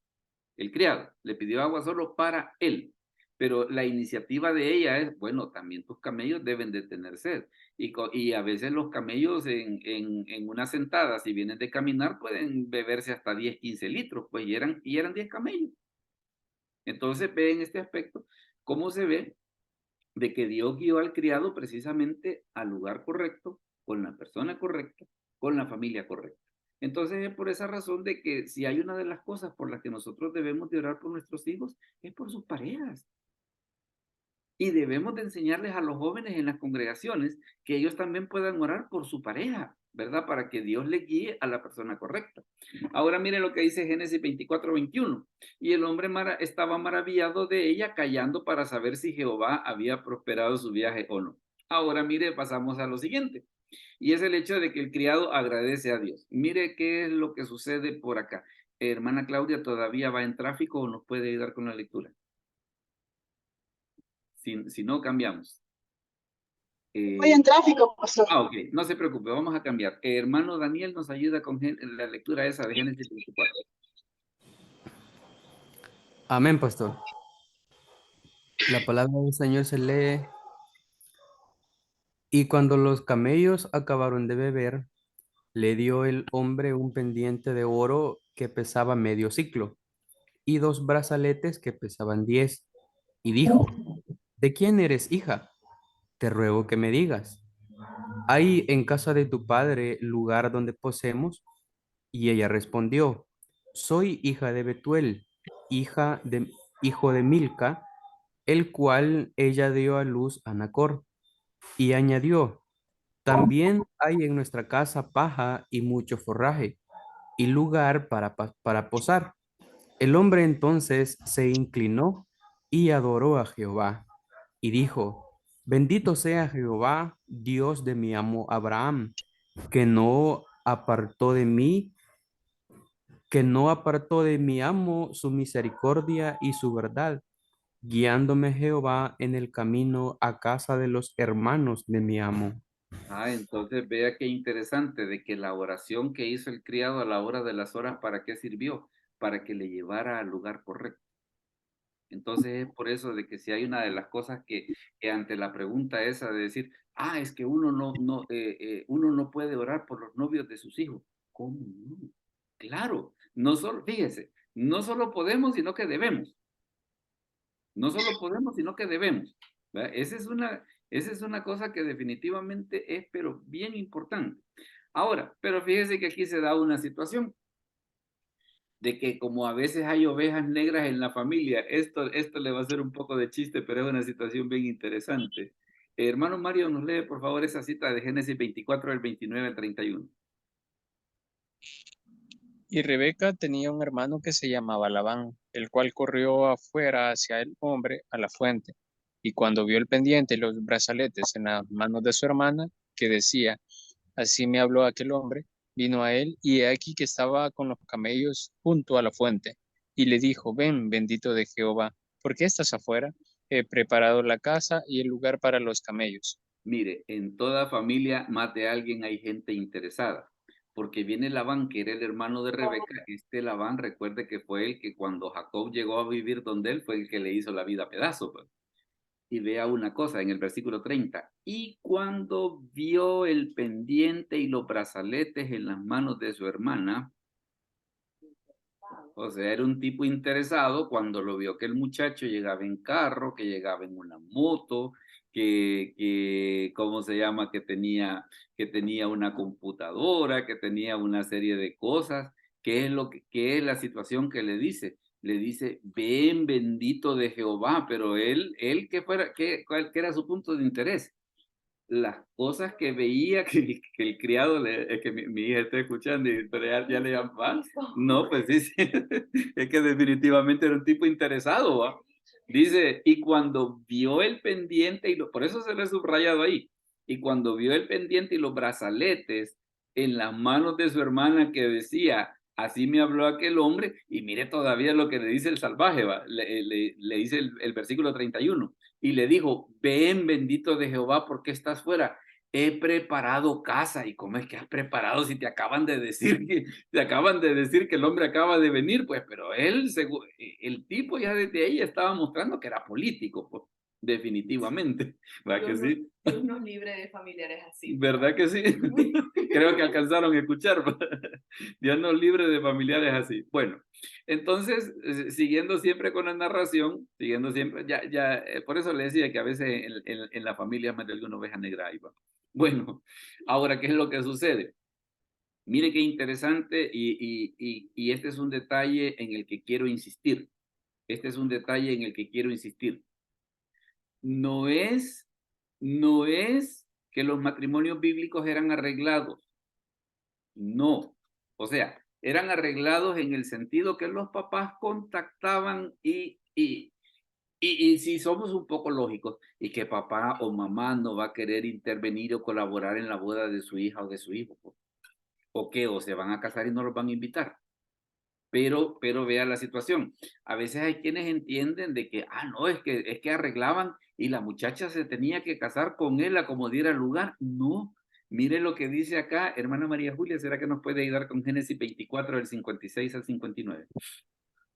el criado, le pidió agua solo para él. Pero la iniciativa de ella es, bueno, también tus camellos deben de tener sed. Y a veces los camellos en una sentada, si vienen de caminar, pueden beberse hasta 10, 15 litros, pues y eran 10 camellos. Entonces ve en este aspecto cómo se ve de que Dios guió al criado precisamente al lugar correcto, con la persona correcta, con la familia correcta. Entonces es por esa razón de que si hay una de las cosas por las que nosotros debemos de orar por nuestros hijos, es por sus parejas. Y debemos de enseñarles a los jóvenes en las congregaciones que ellos también puedan orar por su pareja, ¿verdad? Para que Dios les guíe a la persona correcta. Ahora mire lo que dice Génesis 24:21. Y el hombre estaba maravillado de ella, callando para saber si Jehová había prosperado su viaje o no. Ahora mire, pasamos a lo siguiente. Y es el hecho de que el criado agradece a Dios. Mire qué es lo que sucede por acá. Hermana Claudia, ¿todavía va en tráfico o nos puede ayudar con la lectura? Si no, cambiamos. Voy en tráfico, pastor. Ok, no se preocupe, vamos a cambiar. Hermano Daniel nos ayuda con la lectura esa de Génesis 24. Amén, pastor. La palabra del Señor se lee. Y cuando los camellos acabaron de beber, le dio el hombre un pendiente de oro que pesaba medio siclo y dos brazaletes que pesaban 10. Y dijo, ¿de quién eres hija? Te ruego que me digas. ¿Hay en casa de tu padre lugar donde posemos? Y ella respondió, soy hija de Betuel, hija de, hijo de Milca, el cual ella dio a luz a Nacor. Y añadió, también hay en nuestra casa paja y mucho forraje, y lugar para posar. El hombre entonces se inclinó y adoró a Jehová, y dijo, bendito sea Jehová, Dios de mi amo Abraham, que no apartó de mí, que no apartó de mi amo su misericordia y su verdad, guiándome Jehová en el camino a casa de los hermanos de mi amo. Entonces vea qué interesante de que la oración que hizo el criado a la hora de las horas, ¿para qué sirvió? Para que le llevara al lugar correcto. Entonces es por eso de que si hay una de las cosas que ante la pregunta esa de decir, es que uno no puede orar por los novios de sus hijos. ¿Cómo no? Claro, no solo, fíjese, no solo podemos, sino que debemos. No solo podemos, sino que debemos. ¿Verdad? Esa es una cosa que definitivamente es, pero bien importante. Ahora, pero fíjese que aquí se da una situación de que como a veces hay ovejas negras en la familia, esto le va a hacer un poco de chiste, pero es una situación bien interesante. Hermano Mario, nos lee por favor esa cita de Génesis 24, del 29 al 31. Y Rebeca tenía un hermano que se llamaba Labán, el cual corrió afuera hacia el hombre a la fuente. Y cuando vio el pendiente y los brazaletes en las manos de su hermana, que decía, así me habló aquel hombre, vino a él, y he aquí que estaba con los camellos junto a la fuente. Y le dijo, ven, bendito de Jehová, ¿por qué estás afuera? He preparado la casa y el lugar para los camellos. Mire, en toda familia más de alguien hay gente interesada, porque viene Labán, que era el hermano de Rebeca. Este Labán, recuerde que fue el que cuando Jacob llegó a vivir donde él, fue el que le hizo la vida a pedazos, pues. Y vea una cosa en el versículo 30, y cuando vio el pendiente y los brazaletes en las manos de su hermana, o sea, era un tipo interesado cuando lo vio que el muchacho llegaba en carro, que llegaba en una moto, ¿cómo se llama? Que tenía una computadora, que tenía una serie de cosas. ¿Qué es qué es la situación que le dice? Le dice, ven bendito de Jehová, pero él ¿qué era su punto de interés? Las cosas que veía que el criado, es que mi hija está escuchando, pero ya le llaman más. No, pues sí, sí, es que definitivamente era un tipo interesado, ¿va? Dice, y cuando vio el pendiente, por eso se le ha subrayado ahí, y cuando vio el pendiente y los brazaletes en las manos de su hermana que decía, así me habló aquel hombre, y mire todavía lo que le dice el salvaje, ¿va? Le dice el versículo 31, y le dijo, ven bendito de Jehová, ¿por qué estás fuera? He preparado casa. ¿Y cómo es que has preparado si te acaban de decir que el hombre acaba de venir? Pues, pero el tipo ya desde ahí estaba mostrando que era político, pues, definitivamente. ¿Verdad que sí? Dios nos libre de familiares así. ¿Verdad que sí? Creo que alcanzaron a escuchar. Dios nos libre de familiares así. Bueno, entonces, siguiendo siempre con la narración, siguiendo siempre, por eso le decía que a veces en la familia más de alguna oveja negra ahí va. Bueno, ahora, ¿qué es lo que sucede? Mire qué interesante y este es un detalle en el que quiero insistir. Este es un detalle en el que quiero insistir. No es que los matrimonios bíblicos eran arreglados. No. O sea, eran arreglados en el sentido que los papás contactaban y si somos un poco lógicos, y que papá o mamá no va a querer intervenir o colaborar en la boda de su hija o de su hijo, pues. ¿O qué? ¿O se van a casar y no los van a invitar? Pero vea la situación. A veces hay quienes entienden de que, no, es que arreglaban y la muchacha se tenía que casar con él a como diera lugar. No, mire lo que dice acá, hermana María Julia, ¿será que nos puede ayudar con Génesis 24, del 56 al 59?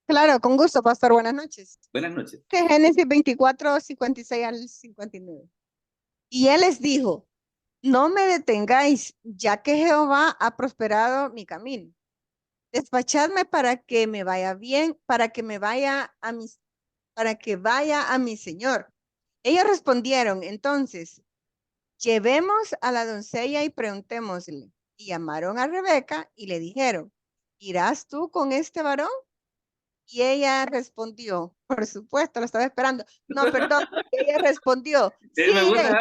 Claro, con gusto, pastor. Buenas noches. Buenas noches. Génesis 24, 56 al 59. Y él les dijo, no me detengáis, ya que Jehová ha prosperado mi camino. Despachadme para que me vaya bien, para que vaya a mi señor. Ellos respondieron, entonces, llevemos a la doncella y preguntémosle. Y llamaron a Rebeca y le dijeron, ¿irás tú con este varón? Y ella respondió, por supuesto, lo estaba esperando. No, perdón, ella respondió, sí iré.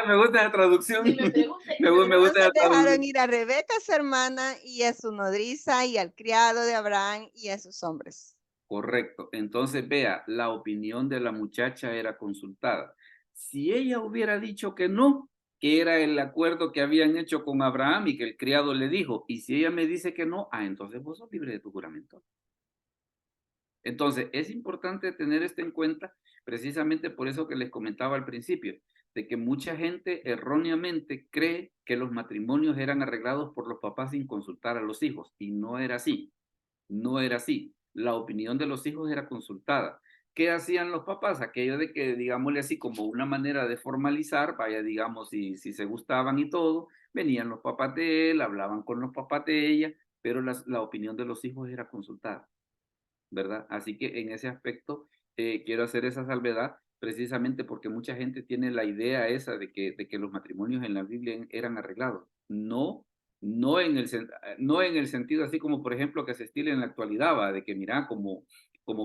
Me gusta la traducción. Ni me pregunte. Me gusta la Entonces dejaron traducción. ir a Rebeca, su hermana, y a su nodriza, y al criado de Abraham, y a sus hombres. Correcto. Entonces, vea, la opinión de la muchacha era consultada. Si ella hubiera dicho que no, que era el acuerdo que habían hecho con Abraham y que el criado le dijo, y si ella me dice que no, entonces vos sos libre de tu juramento. Entonces, es importante tener esto en cuenta, precisamente por eso que les comentaba al principio, de que mucha gente erróneamente cree que los matrimonios eran arreglados por los papás sin consultar a los hijos, y no era así. No era así. La opinión de los hijos era consultada. ¿Qué hacían los papás? Aquello de que, digámosle así, como una manera de formalizar, vaya, digamos, si se gustaban y todo, venían los papás de él, hablaban con los papás de ella, pero la opinión de los hijos era consultada, ¿verdad? Así que en ese aspecto quiero hacer esa salvedad precisamente porque mucha gente tiene la idea esa de que los matrimonios en la Biblia eran arreglados. No, no en el sentido así como por ejemplo que se estila en la actualidad, ¿va? De que mira, como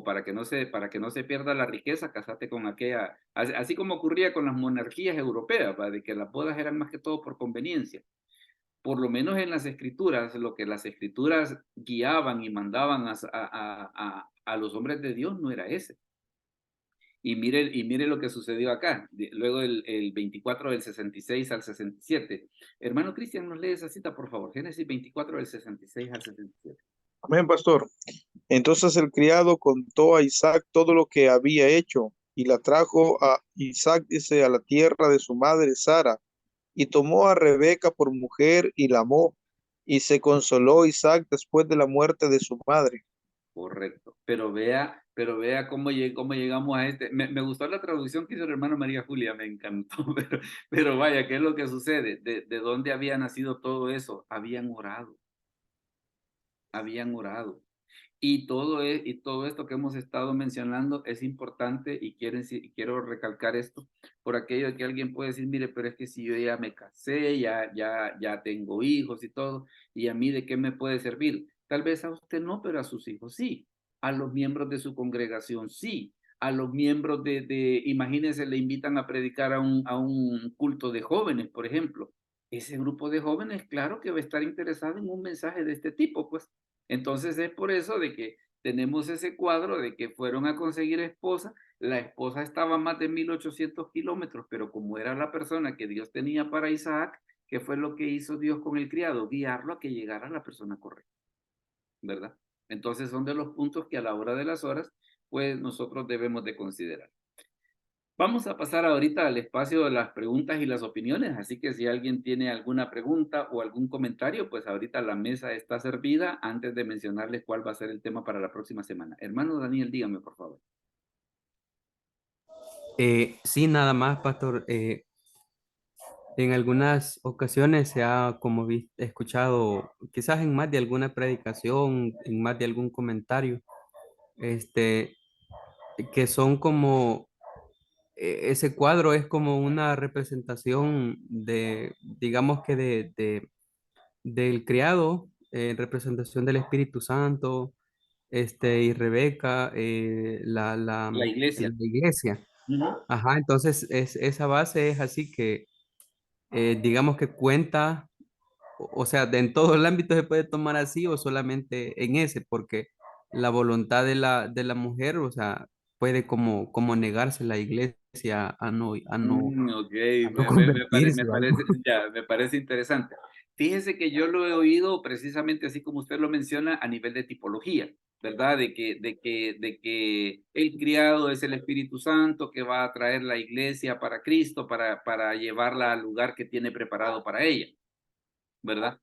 para que no se pierda la riqueza, casate con aquella, así como ocurría con las monarquías europeas, ¿va? De que las bodas eran más que todo por conveniencia. Por lo menos en las escrituras, lo que las escrituras guiaban y mandaban a los hombres de Dios no era ese. Y mire lo que sucedió acá, luego el 24 del 66 al 67. Hermano Cristian, nos lee esa cita, por favor. Génesis 24 del 66 al 67. Amén, pastor. Entonces el criado contó a Isaac todo lo que había hecho y la trajo a Isaac, dice, a la tierra de su madre Sara, y tomó a Rebeca por mujer y la amó, y se consoló Isaac después de la muerte de su madre. Correcto. Pero vea cómo llegamos a este. Me gustó la traducción que hizo el hermano María Julia, me encantó, pero vaya, ¿qué es lo que sucede? ¿De dónde había nacido todo eso? Habían orado. Y todo esto que hemos estado mencionando es importante y quiero recalcar esto por aquello de que alguien puede decir, mire, pero es que si yo ya me casé, ya tengo hijos y todo, ¿y a mí de qué me puede servir? Tal vez a usted no, pero a sus hijos sí, a los miembros de su congregación sí, a los miembros imagínense, le invitan a predicar a un culto de jóvenes, por ejemplo. Ese grupo de jóvenes, claro que va a estar interesado en un mensaje de este tipo, pues. Entonces es por eso de que tenemos ese cuadro de que fueron a conseguir esposa, la esposa estaba a más de 1800 kilómetros, pero como era la persona que Dios tenía para Isaac, ¿qué fue lo que hizo Dios con el criado? Guiarlo a que llegara a la persona correcta, ¿verdad? Entonces son de los puntos que a la hora de las horas, pues nosotros debemos de considerar. Vamos a pasar ahorita al espacio de las preguntas y las opiniones, así que si alguien tiene alguna pregunta o algún comentario, pues ahorita la mesa está servida antes de mencionarles cuál va a ser el tema para la próxima semana. Hermano Daniel, dígame por favor. Sí, nada más, pastor. En algunas ocasiones se ha como escuchado, quizás en más de alguna predicación, en más de algún comentario, este, que son como, ese cuadro es como una representación de, digamos que del criado, representación del Espíritu Santo, y Rebeca, La iglesia. la iglesia. Ujú. Ajá, entonces esa base es así que, digamos que cuenta, o sea, en todo el ámbito se puede tomar así o solamente en ese, porque la voluntad de la mujer, o sea, puede como negarse la iglesia Ok, a no convertirse o algo. me parece interesante. Fíjese que yo lo he oído precisamente así como usted lo menciona a nivel de tipología, ¿verdad? De que el criado es el Espíritu Santo que va a traer la iglesia para Cristo, para llevarla al lugar que tiene preparado para ella, ¿verdad?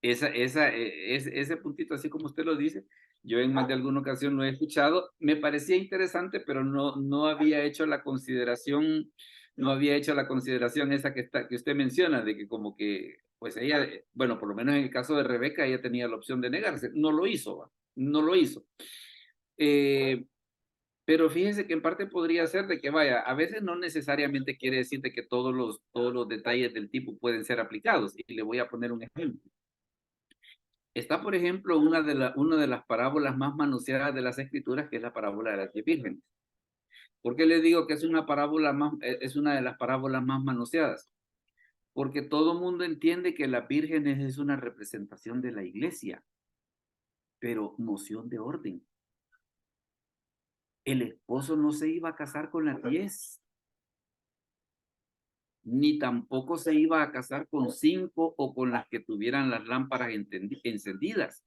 Ese puntito, así como usted lo dice, yo en más de alguna ocasión lo he escuchado, me parecía interesante, pero no había hecho la consideración no había hecho la consideración esa que usted menciona, de que como que, pues ella, bueno, por lo menos en el caso de Rebeca, ella tenía la opción de negarse. No lo hizo, ¿va? No lo hizo. Pero fíjese que en parte podría ser de que, vaya, a veces no necesariamente quiere decir de que todos los detalles del tipo pueden ser aplicados. Y le voy a poner un ejemplo. Está, por ejemplo, una de las parábolas más manoseadas de las Escrituras, que es la parábola de las 10 vírgenes. ¿Por qué le digo que es una es una de las parábolas más manoseadas? Porque todo mundo entiende que las vírgenes es una representación de la iglesia, pero noción de orden. El esposo no se iba a casar con las 10, ni tampoco se iba a casar con 5 o con las que tuvieran las lámparas encendidas.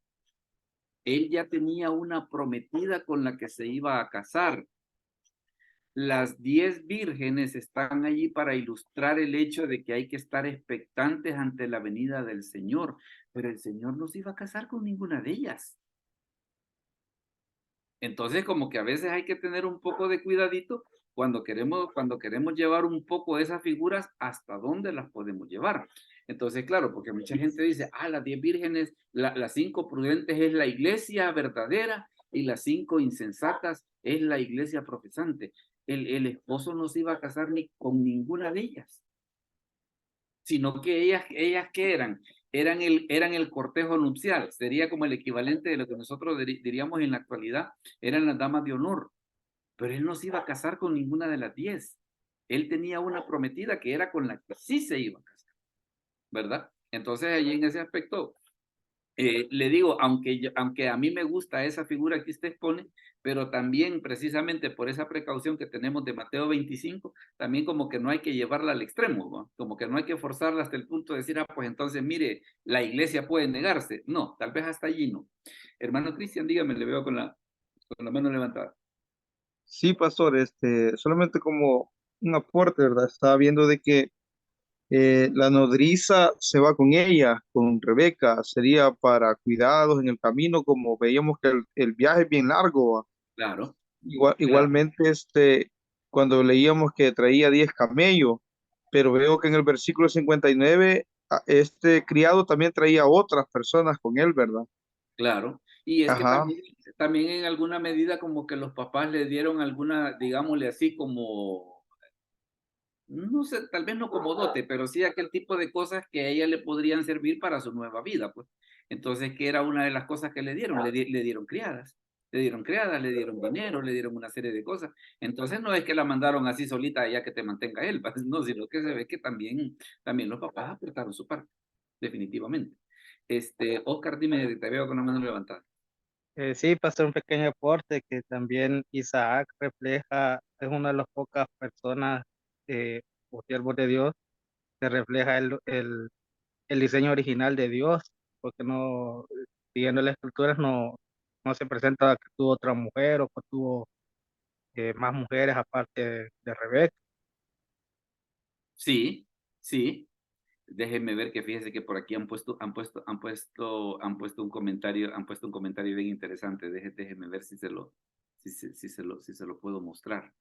Él ya tenía una prometida con la que se iba a casar. Las 10 vírgenes están allí para ilustrar el hecho de que hay que estar expectantes ante la venida del Señor, pero el Señor no se iba a casar con ninguna de ellas. Entonces, como que a veces hay que tener un poco de cuidadito cuando queremos llevar un poco esas figuras, hasta dónde las podemos llevar. Entonces, claro, porque mucha gente dice, las 10 vírgenes, las 5 prudentes es la iglesia verdadera y las 5 insensatas es la iglesia profesante. El esposo no se iba a casar ni con ninguna de ellas, sino que ellas ¿qué eran? Eran el cortejo nupcial, sería como el equivalente de lo que nosotros diríamos en la actualidad, eran las damas de honor, pero él no se iba a casar con ninguna de las 10. Él tenía una prometida que era con la que sí se iba a casar, ¿verdad? Entonces, ahí en ese aspecto, le digo, aunque a mí me gusta esa figura que usted pone, pero también precisamente por esa precaución que tenemos de Mateo 25, también como que no hay que llevarla al extremo, ¿no? Como que no hay que forzarla hasta el punto de decir, pues entonces mire, la iglesia puede negarse. No, tal vez hasta allí no. Hermano Cristian, dígame, le veo con la mano levantada. Sí, pastor, solamente como un aporte, ¿verdad? Estaba viendo de que la nodriza se va con ella, con Rebeca, sería para cuidados en el camino, como veíamos que el viaje es bien largo. ¿Va? Claro, claro. Igualmente, cuando leíamos que traía 10 camellos, pero veo que en el versículo 59, este criado también traía otras personas con él, ¿verdad? Claro, y es que Ajá, también en alguna medida como que los papás le dieron alguna, digámosle así, como, no sé, tal vez no como dote, pero sí aquel tipo de cosas que a ella le podrían servir para su nueva vida, pues. Entonces, ¿qué era una de las cosas que le dieron? Le dieron criadas, le dieron dinero, le dieron una serie de cosas. Entonces, no es que la mandaron así solita ya que te mantenga él, pues, no, sino que se ve que también los papás aportaron su parte, definitivamente. Oscar, dime, te veo con la mano levantada. Sí, pastor, un pequeño aporte que también Isaac refleja, es una de las pocas personas o siervos de Dios que refleja el diseño original de Dios, porque no, siguiendo las escrituras, no se presenta que tuvo otra mujer o que tuvo más mujeres aparte de Rebeca. Sí, sí. Déjenme ver que fíjese que por aquí han puesto un comentario bien interesante. Déjenme ver si se lo puedo mostrar.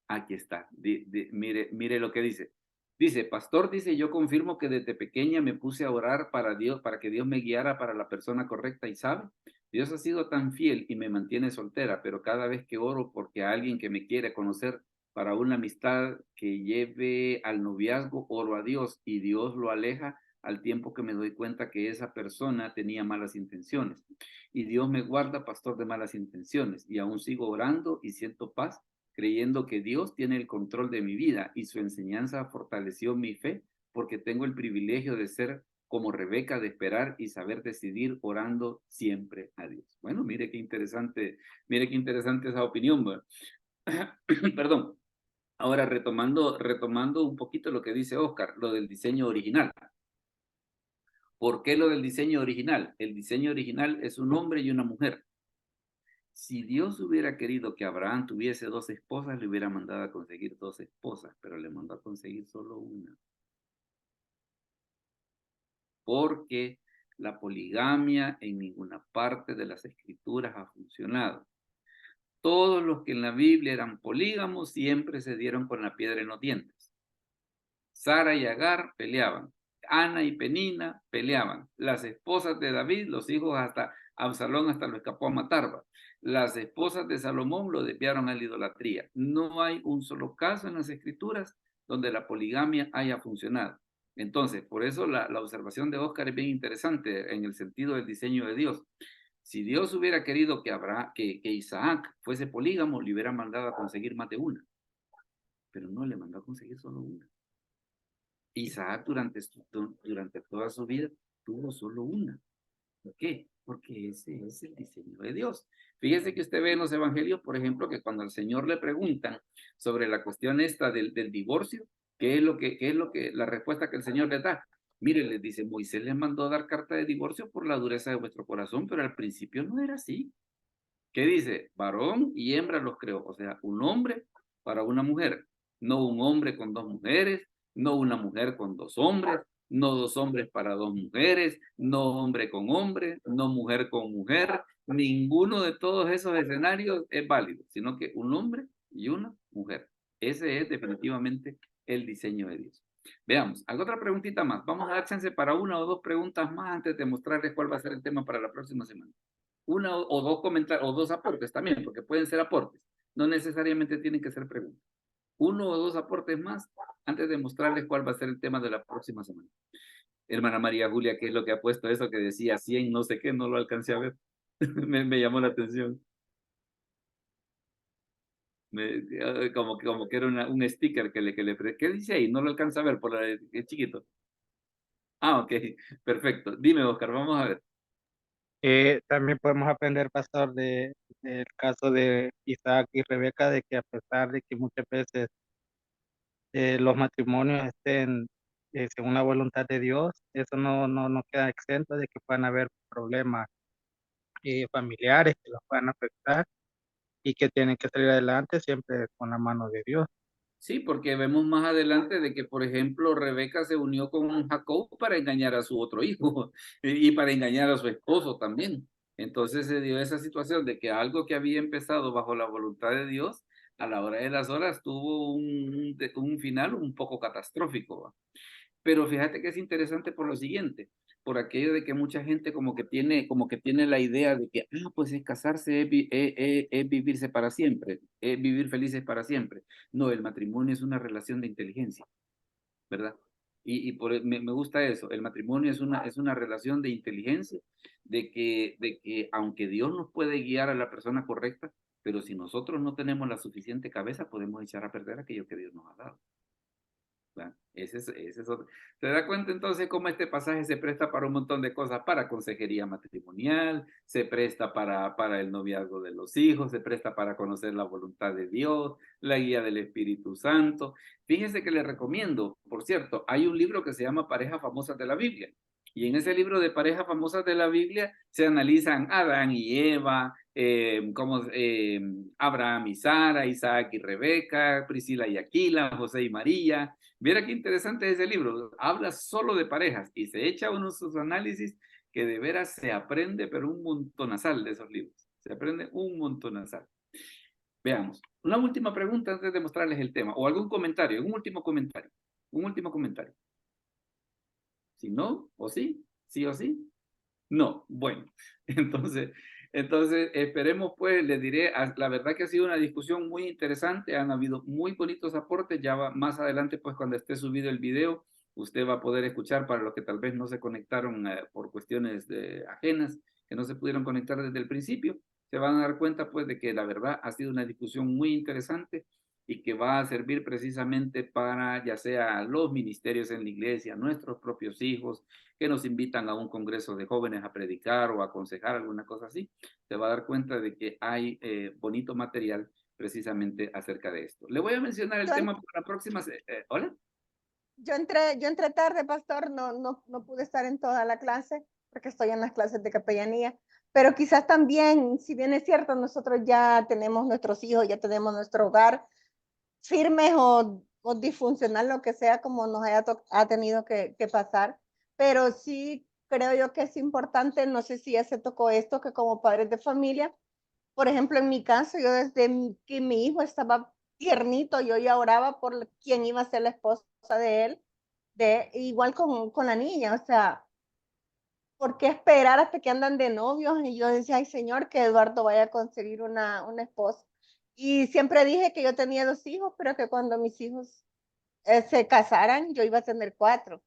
Aquí está. Mire lo que dice. Dice, pastor, dice, yo confirmo que desde pequeña me puse a orar para Dios, para que Dios me guiara para la persona correcta y sabe. Dios ha sido tan fiel y me mantiene soltera, pero cada vez que oro porque a alguien que me quiere conocer para una amistad que lleve al noviazgo, oro a Dios y Dios lo aleja al tiempo que me doy cuenta que esa persona tenía malas intenciones. Y Dios me guarda, pastor, de malas intenciones. Y aún sigo orando y siento paz creyendo que Dios tiene el control de mi vida y su enseñanza fortaleció mi fe porque tengo el privilegio de ser como Rebeca, de esperar y saber decidir orando siempre a Dios. Bueno, mire qué interesante esa opinión. Perdón. Ahora retomando un poquito lo que dice Oscar, lo del diseño original. ¿Por qué lo del diseño original? El diseño original es un hombre y una mujer. Si Dios hubiera querido que Abraham tuviese 2 esposas, le hubiera mandado a conseguir 2 esposas, pero le mandó a conseguir solo una. Porque la poligamia en ninguna parte de las escrituras ha funcionado. Todos los que en la Biblia eran polígamos siempre se dieron con la piedra en los dientes. Sara y Agar peleaban. Ana y Penina peleaban. Las esposas de David, los hijos hasta Absalón hasta lo escapó a matar. Las esposas de Salomón lo desviaron a la idolatría. No hay un solo caso en las escrituras donde la poligamia haya funcionado. Entonces, por eso la observación de Oscar es bien interesante en el sentido del diseño de Dios. Si Dios hubiera querido que Isaac fuese polígamo, le hubiera mandado a conseguir más de una. Pero no, le mandó a conseguir solo una. Isaac durante toda su vida tuvo solo una. ¿Por qué? Porque ese es el diseño de Dios. Fíjese que usted ve en los evangelios, por ejemplo, que cuando al Señor le preguntan sobre la cuestión esta del divorcio, ¿qué es lo que la respuesta que el Señor les da? Mire, les dice, Moisés les mandó a dar carta de divorcio por la dureza de vuestro corazón, pero al principio no era así. ¿Qué dice? Varón y hembra los creó, o sea, un hombre para una mujer, no un hombre con dos mujeres, no una mujer con dos hombres, no dos hombres para dos mujeres, no hombre con hombre, no mujer con mujer. Ninguno de todos esos escenarios es válido, sino que un hombre y una mujer. Ese es definitivamente el diseño de Dios. Veamos, ¿alguna otra preguntita más? Vamos a dar chance para una o dos preguntas más antes de mostrarles cuál va a ser el tema para la próxima semana. Una o dos comentarios, o dos aportes también, porque pueden ser aportes. No necesariamente tienen que ser preguntas. Uno o dos aportes más antes de mostrarles cuál va a ser el tema de la próxima semana. Hermana María Julia, ¿qué es lo que ha puesto eso que decía 100 no sé qué? No lo alcancé a ver. me llamó la atención. Como que era un sticker ¿qué dice ahí? No lo alcanza a ver por es chiquito. Ah, ok, perfecto. Dime, Oscar, vamos a ver. También podemos aprender, pastor, del caso de Isaac y Rebeca, de que a pesar de que muchas veces los matrimonios estén según la voluntad de Dios, eso no queda exento de que puedan haber problemas familiares que los puedan afectar y que tienen que salir adelante siempre con la mano de Dios. Sí, porque vemos más adelante de que, por ejemplo, Rebeca se unió con Jacob para engañar a su otro hijo y para engañar a su esposo también. Entonces se dio esa situación de que algo que había empezado bajo la voluntad de Dios, a la hora de las horas tuvo un final un poco catastrófico, ¿va? Pero fíjate que es interesante por lo siguiente, por aquello de que mucha gente como que tiene la idea de que, pues es casarse, es vivirse para siempre, es vivir felices para siempre. No, el matrimonio es una relación de inteligencia, ¿verdad? Me gusta eso, el matrimonio es una relación de inteligencia, de que aunque Dios nos puede guiar a la persona correcta, pero si nosotros no tenemos la suficiente cabeza, podemos echar a perder aquello que Dios nos ha dado. Ese es otro. ¿Se da cuenta entonces cómo este pasaje se presta para un montón de cosas? Para consejería matrimonial, se presta para el noviazgo de los hijos, se presta para conocer la voluntad de Dios, la guía del Espíritu Santo. Fíjense que les recomiendo, por cierto, hay un libro que se llama Parejas Famosas de la Biblia. Y en ese libro de parejas famosas de la Biblia se analizan Adán y Eva, Abraham y Sara, Isaac y Rebeca, Priscila y Aquila, José y María. Mira qué interesante es ese libro. Habla solo de parejas y se echa unos sus análisis que de veras se aprende, pero un montonazal de esos libros. Se aprende un montonazal. Veamos. Una última pregunta antes de mostrarles el tema. O algún comentario, un último comentario. Un último comentario. Si no, o sí, sí o sí. No, bueno, entonces esperemos pues, les diré, la verdad que ha sido una discusión muy interesante, han habido muy bonitos aportes, ya más adelante pues cuando esté subido el video, usted va a poder escuchar para los que tal vez no se conectaron por cuestiones ajenas, que no se pudieron conectar desde el principio, se van a dar cuenta pues de que la verdad ha sido una discusión muy interesante y que va a servir precisamente para ya sea los ministerios en la iglesia, nuestros propios hijos, que nos invitan a un congreso de jóvenes a predicar o a aconsejar alguna cosa así, se va a dar cuenta de que hay bonito material precisamente acerca de esto. Le voy a mencionar el tema para la próxima. ¿Hola? Yo entré tarde, pastor, no pude estar en toda la clase porque estoy en las clases de capellanía, pero quizás también, si bien es cierto, nosotros ya tenemos nuestros hijos, ya tenemos nuestro hogar firmes o disfuncional, lo que sea, como nos ha tenido que pasar, pero sí creo yo que es importante, no sé si ya se tocó esto, que como padres de familia Por ejemplo, en mi caso, yo desde que mi hijo estaba tiernito, yo ya oraba por quien iba a ser la esposa de él, igual con la niña, o sea, ¿por qué esperar hasta que andan de novios? Y yo decía, ay Señor, que Eduardo vaya a conseguir una esposa. Y siempre dije que yo tenía 2 hijos, pero que cuando mis hijos se casaran, yo iba a tener 4.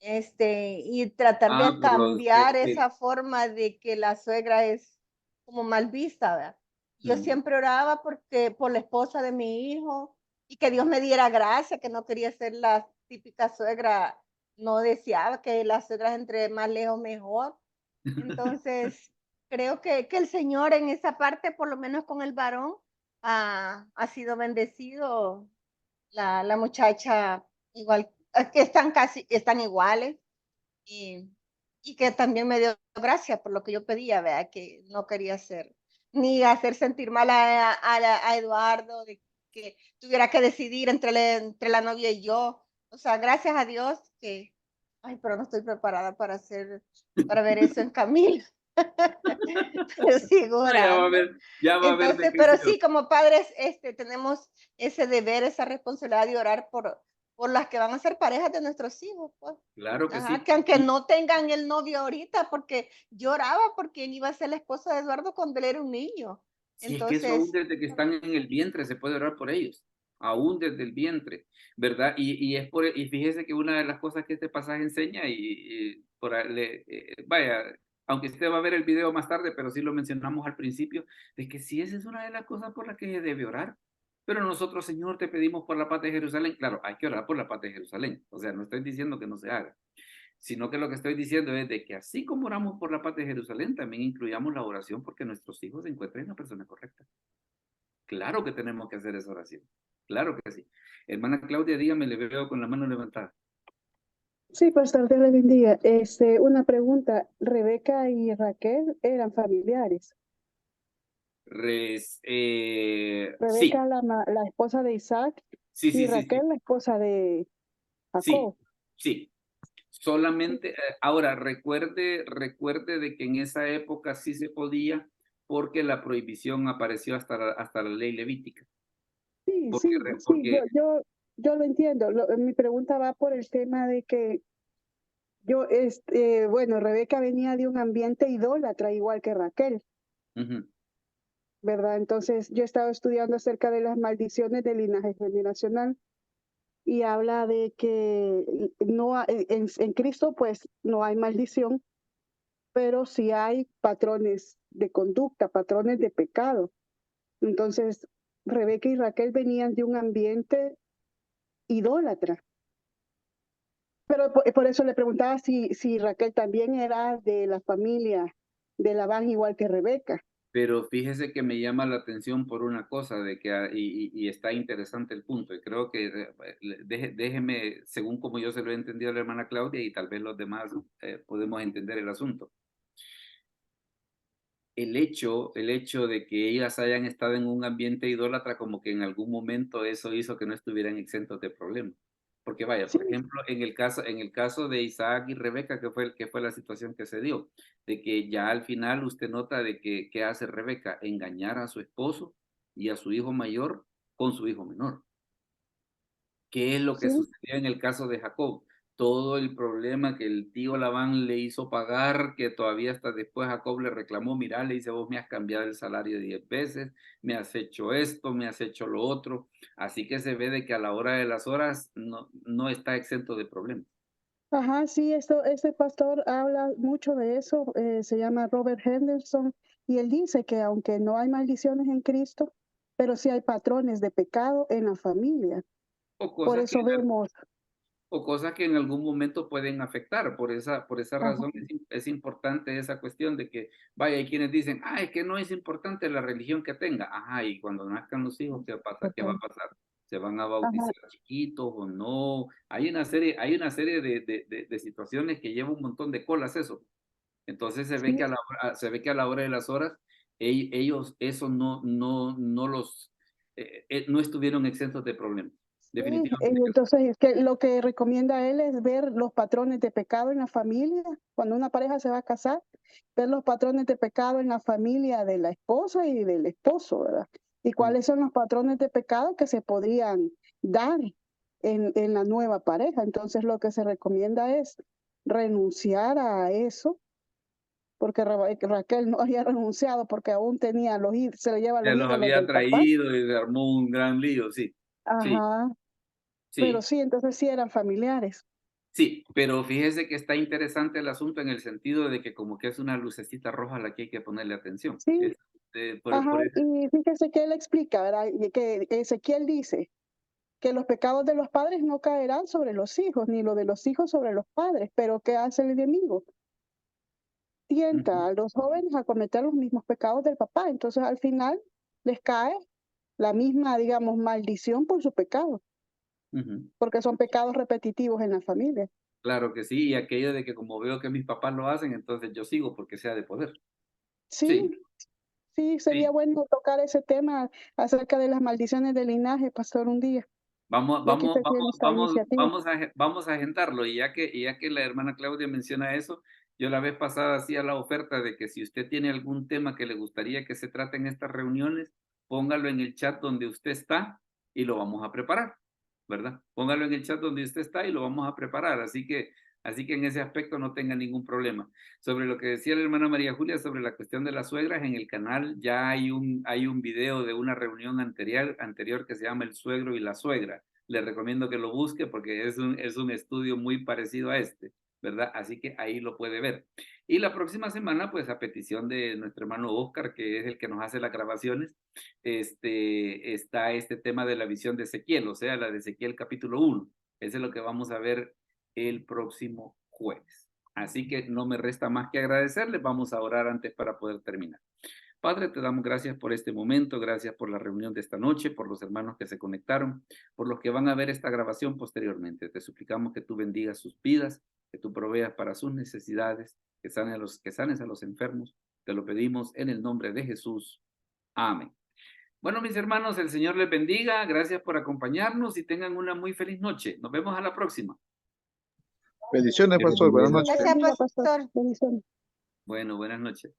Y tratar Ah, de por los cambiar esa forma de que la suegra es como mal vista, ¿verdad? Yo mm. siempre oraba por la esposa de mi hijo y que Dios me diera gracia, que no quería ser la típica suegra, no deseaba que las suegras entre más lejos mejor. Entonces, creo que el Señor en esa parte, por lo menos con el varón, ha sido bendecido. La muchacha igual, que están iguales y, y que también me dio gracia por lo que yo pedía, ¿verdad? Que no quería hacer, ni hacer sentir mal a Eduardo, de que tuviera que decidir entre la novia y yo. O sea, gracias a Dios que, ay, pero no estoy preparada para ver eso en Camila. Pero sigo No, orando. ya va a haber de Entonces, qué pero se sí, como padres, tenemos ese deber, esa responsabilidad de orar por las que van a ser parejas de nuestros hijos, pues. Claro que Ajá, sí. que aunque no tengan el novio ahorita, porque lloraba porque él iba a ser la esposa de Eduardo cuando él era un niño. Si es que eso aún Entonces, desde que están en el vientre se puede orar por ellos, aún desde el vientre, ¿verdad? Y fíjese que una de las cosas que este pasaje enseña, vaya, aunque usted va a ver el video más tarde, pero sí lo mencionamos al principio, de que sí, esa es una de las cosas por las que se debe orar. Pero nosotros, Señor, te pedimos por la paz de Jerusalén. Claro, hay que orar por la paz de Jerusalén. O sea, no estoy diciendo que no se haga, sino que lo que estoy diciendo es de que así como oramos por la paz de Jerusalén, también incluyamos la oración porque nuestros hijos se encuentren en la persona correcta. Claro que tenemos que hacer esa oración. Claro que sí. Hermana Claudia, dígame, le veo con la mano levantada. Sí, pastor, Dios le bendiga. Una pregunta. ¿Rebeca y Raquel eran familiares? Sí, Rebeca, la esposa de Isaac, sí, y sí, sí, sí, Raquel, la esposa de sí, Jacob. sí. Solamente, ahora recuerde de que en esa época sí se podía porque la prohibición apareció hasta la ley levítica. Sí, Porque, sí, sí, porque yo lo entiendo. Mi pregunta va por el tema de que bueno, Rebeca venía de un ambiente idólatra, igual que Raquel, ujú. ¿verdad? Entonces, yo he estado estudiando acerca de las maldiciones del linaje generacional y habla de que en Cristo, pues, no hay maldición, pero sí hay patrones de conducta, patrones de pecado. Entonces, Rebeca y Raquel venían de un ambiente idólatra. Pero por eso le preguntaba si Raquel también era de la familia de Labán, igual que Rebeca. Pero fíjese que me llama la atención por una cosa, de que, y está interesante el punto, y creo que déjeme, según como yo se lo he entendido a la hermana Claudia, y tal vez los demás podemos entender el asunto. El hecho de que ellas hayan estado en un ambiente idólatra, como que en algún momento eso hizo que no estuvieran exentos de problemas. Porque vaya, Sí, por ejemplo, en el caso de Isaac y Rebeca, que fue la situación que se dio, de que ya al final usted nota de que, ¿qué hace Rebeca? Engañar a su esposo y a su hijo mayor con su hijo menor. ¿Qué es lo que sí, sucedió en el caso de Jacob? Todo el problema que el tío Labán le hizo pagar, que todavía hasta después Jacob le reclamó, mira, le dice, vos me has cambiado el salario 10 veces, me has hecho esto, me has hecho lo otro. Así que se ve de que a la hora de las horas no está exento de problemas. ajá, sí, este pastor habla mucho de eso, se llama Robert Henderson, y él dice que aunque no hay maldiciones en Cristo, pero sí hay patrones de pecado en la familia. O Por cosas que eso vemos, o cosas que en algún momento pueden afectar. Por esa ajá, razón es importante esa cuestión de que, vaya, hay quienes dicen, ah, es que no es importante la religión que tenga. Ajá, y cuando nazcan los hijos, ¿qué pasa? ¿Qué va a pasar? ¿Se van a ajá, bautizar chiquitos o no? Hay una serie de situaciones que lleva un montón de colas eso. Entonces se ve sí, que se ve que a la hora de las horas, ellos eso no estuvieron exentos de problemas. definitivamente. Entonces, es que lo que recomienda él es ver los patrones de pecado en la familia. Cuando una pareja se va a casar, ver los patrones de pecado en la familia de la esposa y del esposo, ¿verdad? Y cuáles son los patrones de pecado que se podrían dar en la nueva pareja. Entonces, lo que se recomienda es renunciar a eso, porque Raquel no había renunciado porque aún tenía los hijos, se le lleva Ya los los ídolos había del papá. traído y se armó un gran lío, sí. Sí, Ajá. Pero sí. sí, entonces sí eran familiares. Sí, pero fíjese que está interesante el asunto en el sentido de que como que es una lucecita roja a la que hay que ponerle atención. Sí, ajá, Por eso, y fíjese que él explica, ¿verdad? Y que Ezequiel dice que los pecados de los padres no caerán sobre los hijos, ni lo de los hijos sobre los padres, pero ¿qué hace el enemigo? Tienta a los jóvenes a cometer los mismos pecados del papá, entonces al final les cae la misma, digamos, maldición por su pecado, porque son pecados repetitivos en la familia. claro que sí, y aquello de que como veo que mis papás lo hacen, entonces yo sigo porque sea de poder. Sí, Sí, sí, sería sí. bueno tocar ese tema acerca de las maldiciones del linaje, pastor, un día, Vamos, ya que vamos, usted tiene vamos, esta vamos, iniciativa. vamos a agendarlo. Y ya que la hermana Claudia menciona eso, yo la vez pasada hacía la oferta de que si usted tiene algún tema que le gustaría que se trate en estas reuniones, póngalo en el chat donde usted está y lo vamos a preparar, ¿verdad? Póngalo en el chat donde usted está y lo vamos a preparar. Así que en ese aspecto no tenga ningún problema. Sobre lo que decía la hermana María Julia sobre la cuestión de las suegras, en el canal ya hay un video de una reunión anterior que se llama El suegro y la suegra. Le recomiendo que lo busque porque es un estudio muy parecido a este, ¿verdad? Así que ahí lo puede ver. Y la próxima semana, pues a petición de nuestro hermano Oscar, que es el que nos hace las grabaciones, está este tema de la visión de Ezequiel, o sea, la de Ezequiel capítulo 1. Ese es lo que vamos a ver el próximo jueves. Así que no me resta más que agradecerles. Vamos a orar antes para poder terminar. Padre, te damos gracias por este momento, gracias por la reunión de esta noche, por los hermanos que se conectaron, por los que van a ver esta grabación posteriormente. Te suplicamos que tú bendigas sus vidas, que tú proveas para sus necesidades, que sanes a los enfermos. Te lo pedimos en el nombre de Jesús. Amén. Bueno, mis hermanos, el Señor les bendiga. Gracias por acompañarnos y tengan una muy feliz noche. Nos vemos a la próxima. Bendiciones, pastor. Buenas noches. Gracias, Bendiga, pastor. pastor. Bendiciones. Bueno, buenas noches.